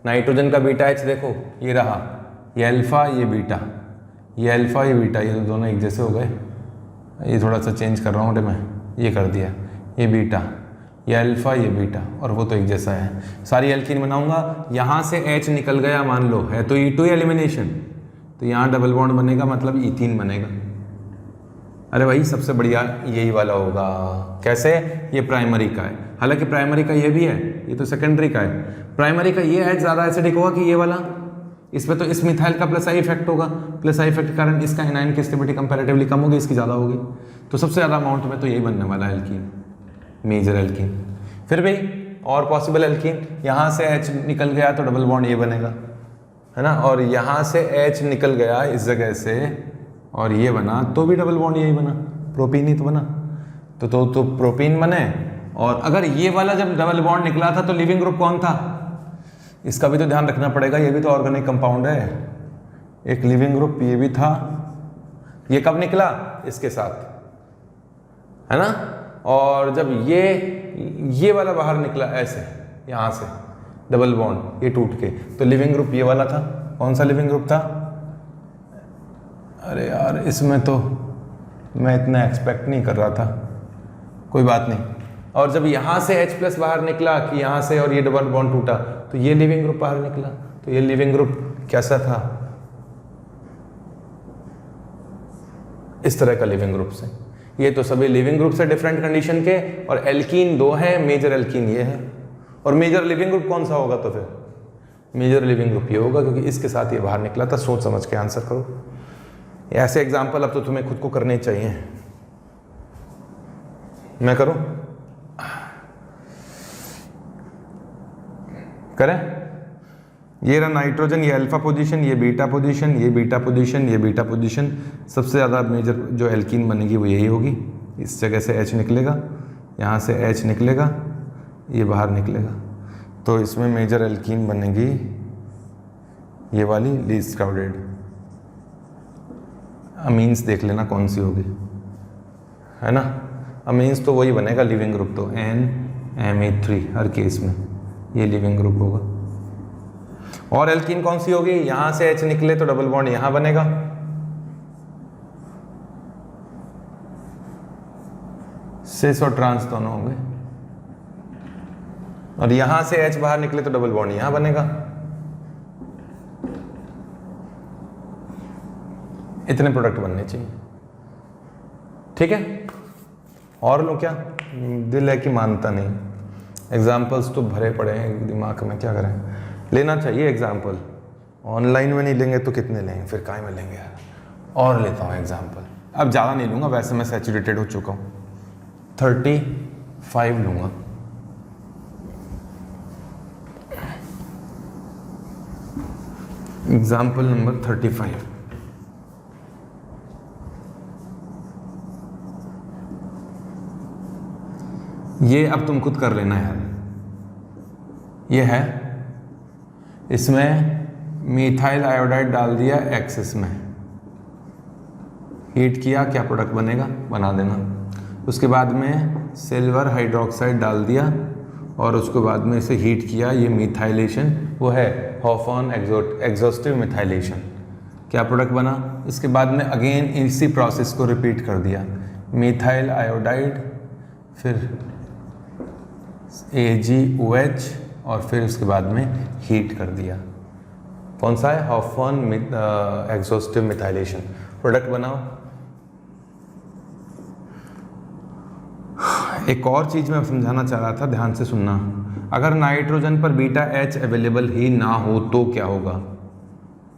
नाइट्रोजन का बीटा H देखो, ये रहा, ये अल्फा, ये बीटा, ये अल्फा, ये बीटा, ये दोनों एक जैसे हो गए। ये थोड़ा सा चेंज कर रहा हूँ मैं, ये कर दिया, ये बीटा, ये अल्फा, ये बीटा, और वो तो एक जैसा है। सारी एल्कीन बनाऊंगा, यहाँ से H निकल गया मान लो, है तो E2 एलिमिनेशन, तो यहाँ डबल बॉन्ड बनेगा, मतलब ईथीन बनेगा। अरे भाई सबसे बढ़िया यही वाला होगा। कैसे? ये प्राइमरी का है, हालांकि प्राइमरी का ये भी है, ये तो सेकेंडरी का है। प्राइमरी का ये H ज़्यादा एसिडिक होगा कि ये वाला, इस पर तो इस मिथाइल का प्लस आई इफेक्ट होगा, प्लस आई इफेक्ट के कारण इसका एनाइन की स्टेबिलिटी कंपैरेटिवली कम होगी, इसकी ज़्यादा होगी, तो सबसे ज़्यादा अमाउंट में तो यही बनने वाला है एल्कीन, मेजर एल्कीन। फिर भी और पॉसिबल एल्कीन, यहाँ से H निकल गया तो डबल बॉन्ड ये बनेगा, है ना, और यहाँ से H निकल गया इस जगह से और ये बना, तो भी डबल बॉन्ड यही बना, प्रोपीन ही तो बना, तो प्रोपीन बने। और अगर ये वाला जब डबल बॉन्ड निकला था तो लिविंग ग्रुप कौन था, इसका भी तो ध्यान रखना पड़ेगा, ये भी तो ऑर्गेनिक कंपाउंड है, एक लिविंग ग्रुप ये भी था। ये कब निकला? इसके साथ, है ना। और जब ये वाला बाहर निकला ऐसे, यहाँ से डबल बॉन्ड ये टूट के, तो लिविंग ग्रुप ये वाला था। कौन सा लिविंग ग्रुप था? अरे यार इसमें तो मैं इतना एक्सपेक्ट नहीं कर रहा था, कोई बात नहीं। और जब यहाँ से H प्लस बाहर निकला कि यहाँ से, और ये डबल बॉन्ड टूटा, तो ये लिविंग ग्रुप बाहर निकला। तो ये लिविंग ग्रुप कैसा था? इस तरह का लिविंग ग्रुप से। ये तो सभी लिविंग ग्रुप से डिफरेंट कंडीशन के, और एल्कीन 2 है, मेजर एल्कीन ये है। और मेजर लिविंग ग्रुप कौन सा होगा? तो फिर मेजर लिविंग ग्रुप ये होगा, क्योंकि इसके साथ ये बाहर निकला था। सोच समझ के आंसर करो। ऐसे एग्जाम्पल अब तो तुम्हें खुद को करने चाहिए। मैं करूं? करें? ये रहा नाइट्रोजन, ये अल्फा पोजीशन, ये बीटा पोजीशन, ये बीटा पोजीशन, ये बीटा पोजीशन। सबसे ज़्यादा मेजर जो एल्कीन बनेगी वो यही होगी। इस जगह से H निकलेगा, यहाँ से H निकलेगा, ये बाहर निकलेगा, तो इसमें मेजर एल्कीन बनेगी ये वाली, लीस्ट क्राउडेड। अमीन्स देख लेना कौन सी होगी, है ना। अमीन्स तो वही बनेगा लिविंग ग्रुप, तो NMe3 हर केस में ये लिविंग ग्रुप होगा। और एल्कीन कौन सी होगी? यहाँ से H निकले तो डबल बॉन्ड यहाँ बनेगा, सिस और ट्रांस दोनों होंगे, और यहां से H बाहर निकले तो डबल बॉन्ड यहां बनेगा। इतने प्रोडक्ट बनने चाहिए, ठीक है। और लो क्या, दिल है कि मानता नहीं। एग्जाम्पल्स तो भरे पड़े हैं दिमाग में, क्या करें, लेना चाहिए एग्जाम्पल। ऑनलाइन में नहीं लेंगे तो कितने लेंगे, फिर काय में लेंगे यार। और लेता हूँ एग्जाम्पल, अब ज़्यादा नहीं लूँगा, वैसे मैं सैचुरेटेड हो चुका हूँ। 35 लूँगा। Example number 35। ये अब तुम खुद कर लेना यार। ये है, इसमें मिथाइल आयोडाइड डाल दिया एक्सिस में, हीट किया, क्या प्रोडक्ट बनेगा बना देना। उसके बाद में सिल्वर हाइड्रोक्साइड डाल दिया और उसके बाद में इसे हीट किया, ये मिथाइलेशन वो है हॉफॉन एग्जॉस्टिव मिथाइलेशन, क्या प्रोडक्ट बना। इसके बाद में अगेन इसी प्रोसेस को रिपीट कर दिया, मिथाइल आयोडाइड, फिर AgOH और फिर उसके बाद में हीट कर दिया। कौन सा है, हॉफॉन एग्जॉस्टिव मिथाइलेशन, प्रोडक्ट बनाओ। एक और चीज मैं समझाना चाह रहा था, ध्यान से सुनना। अगर नाइट्रोजन पर बीटा H अवेलेबल ही ना हो तो क्या होगा।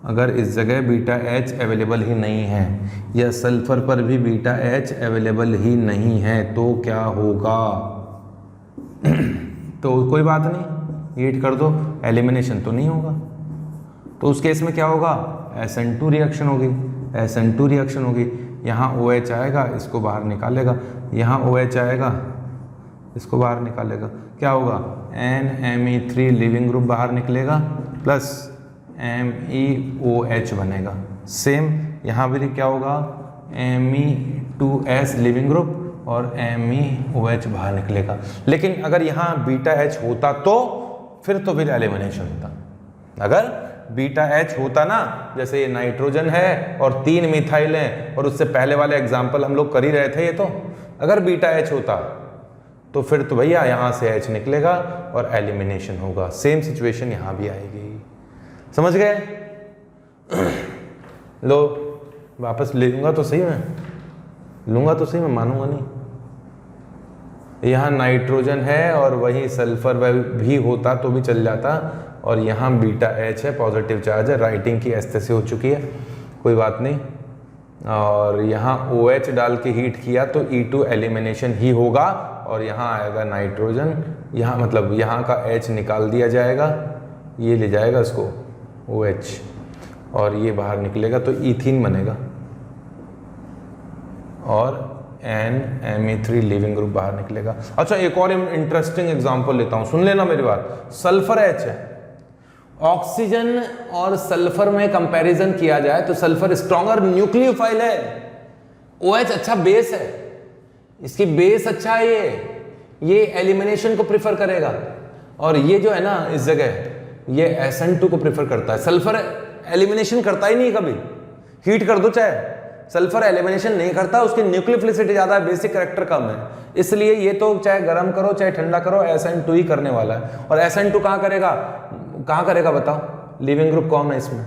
अगर इस जगह बीटा H अवेलेबल ही नहीं है, या सल्फर पर भी बीटा H अवेलेबल ही नहीं है तो क्या होगा। तो कोई बात नहीं, हीट कर दो, एलिमिनेशन तो नहीं होगा। तो उस केस में क्या होगा, SN2 रिएक्शन होगी, SN2 रिएक्शन होगी। यहाँ OH आएगा, इसको बाहर निकालेगा, यहाँ OH आएगा, इसको बाहर निकालेगा, क्या होगा, NMe3 लिविंग ग्रुप बाहर निकलेगा प्लस MEOH बनेगा। सेम यहाँ भी क्या होगा, Me2S लिविंग ग्रुप और MEOH बाहर निकलेगा। लेकिन अगर यहाँ बीटा H होता तो फिर एलिमिनेशन होता। अगर बीटा H होता ना, जैसे ये नाइट्रोजन है और 3 मिथाइल हैं, और उससे पहले वाले एग्जाम्पल हम लोग कर ही रहे थे, ये तो अगर बीटा H होता तो फिर तो भैया यहाँ से H निकलेगा और एलिमिनेशन होगा। सेम सिचुएशन यहाँ भी आएगी, समझ गए। लो वापस ले लूँगा तो सही, मैं लूँगा तो सही, मैं मानूंगा नहीं। यहाँ नाइट्रोजन है और वही सल्फर भी होता तो भी चल जाता, और यहाँ बीटा H है, पॉजिटिव चार्ज है, राइटिंग की ऐसे से हो चुकी है, कोई बात नहीं। और यहाँ OH डाल के हीट किया तो E2 एलिमिनेशन ही होगा, और यहाँ आएगा नाइट्रोजन, यहाँ मतलब यहाँ का H निकाल दिया जाएगा, ये ले जाएगा इसको OH, और ये बाहर निकलेगा तो ईथीन बनेगा, और NMe3 लिविंग ग्रुप बाहर निकलेगा। अच्छा, एक और इंटरेस्टिंग एग्जांपल लेता हूं, सुन लेना मेरी बात। सल्फर H है, ऑक्सीजन और सल्फर में कंपैरिजन किया जाए तो सल्फर स्ट्रॉन्गर न्यूक्लियोफाइल है, OH अच्छा बेस है, इसकी बेस अच्छा है, ये एलिमिनेशन को प्रिफर करेगा, और ये जो है ना इस जगह ये SN2 को प्रिफर करता है। सल्फर एलिमिनेशन करता ही नहीं कभी, हीट कर दो चाहे, सल्फर एलिमिनेशन नहीं करता, उसकी न्यूक्लियोफिलिसिटी ज्यादा है, बेसिक कैरेक्टर कम है, इसलिए ये तो चाहे गर्म करो चाहे ठंडा करो SN2 ही करने वाला है। और SN2 कहाँ करेगा बताओ, लिविंग ग्रुप कौन है इसमें,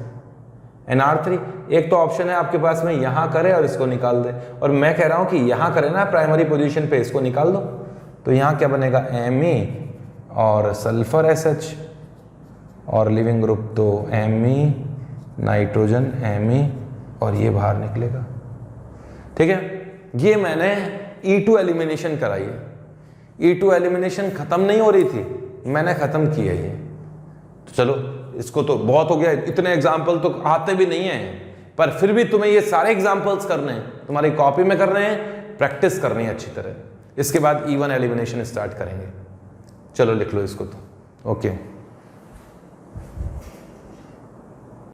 NR3। एक तो ऑप्शन है आपके पास में यहाँ करे और इसको निकाल दे, और मैं कह रहा हूँ कि यहाँ करे ना प्राइमरी पोजीशन पे, इसको निकाल दो, तो यहाँ क्या बनेगा, Me और सल्फर SH, और लिविंग ग्रुप तो Me नाइट्रोजन Me, और ये बाहर निकलेगा। ठीक है, ये मैंने E2 एलिमिनेशन कराई है। E2 एलिमिनेशन खत्म नहीं हो रही थी, मैंने खत्म की है ये। तो चलो, इसको तो बहुत हो गया, इतने एग्जाम्पल तो आते भी नहीं है, पर फिर भी तुम्हें ये सारे एग्जाम्पल्स करने हैं, तुम्हारी कॉपी में करने हैं, प्रैक्टिस करनी है अच्छी तरह। इसके बाद E1 एलिमिनेशन स्टार्ट करेंगे। चलो लिख लो इसको तो, ओके।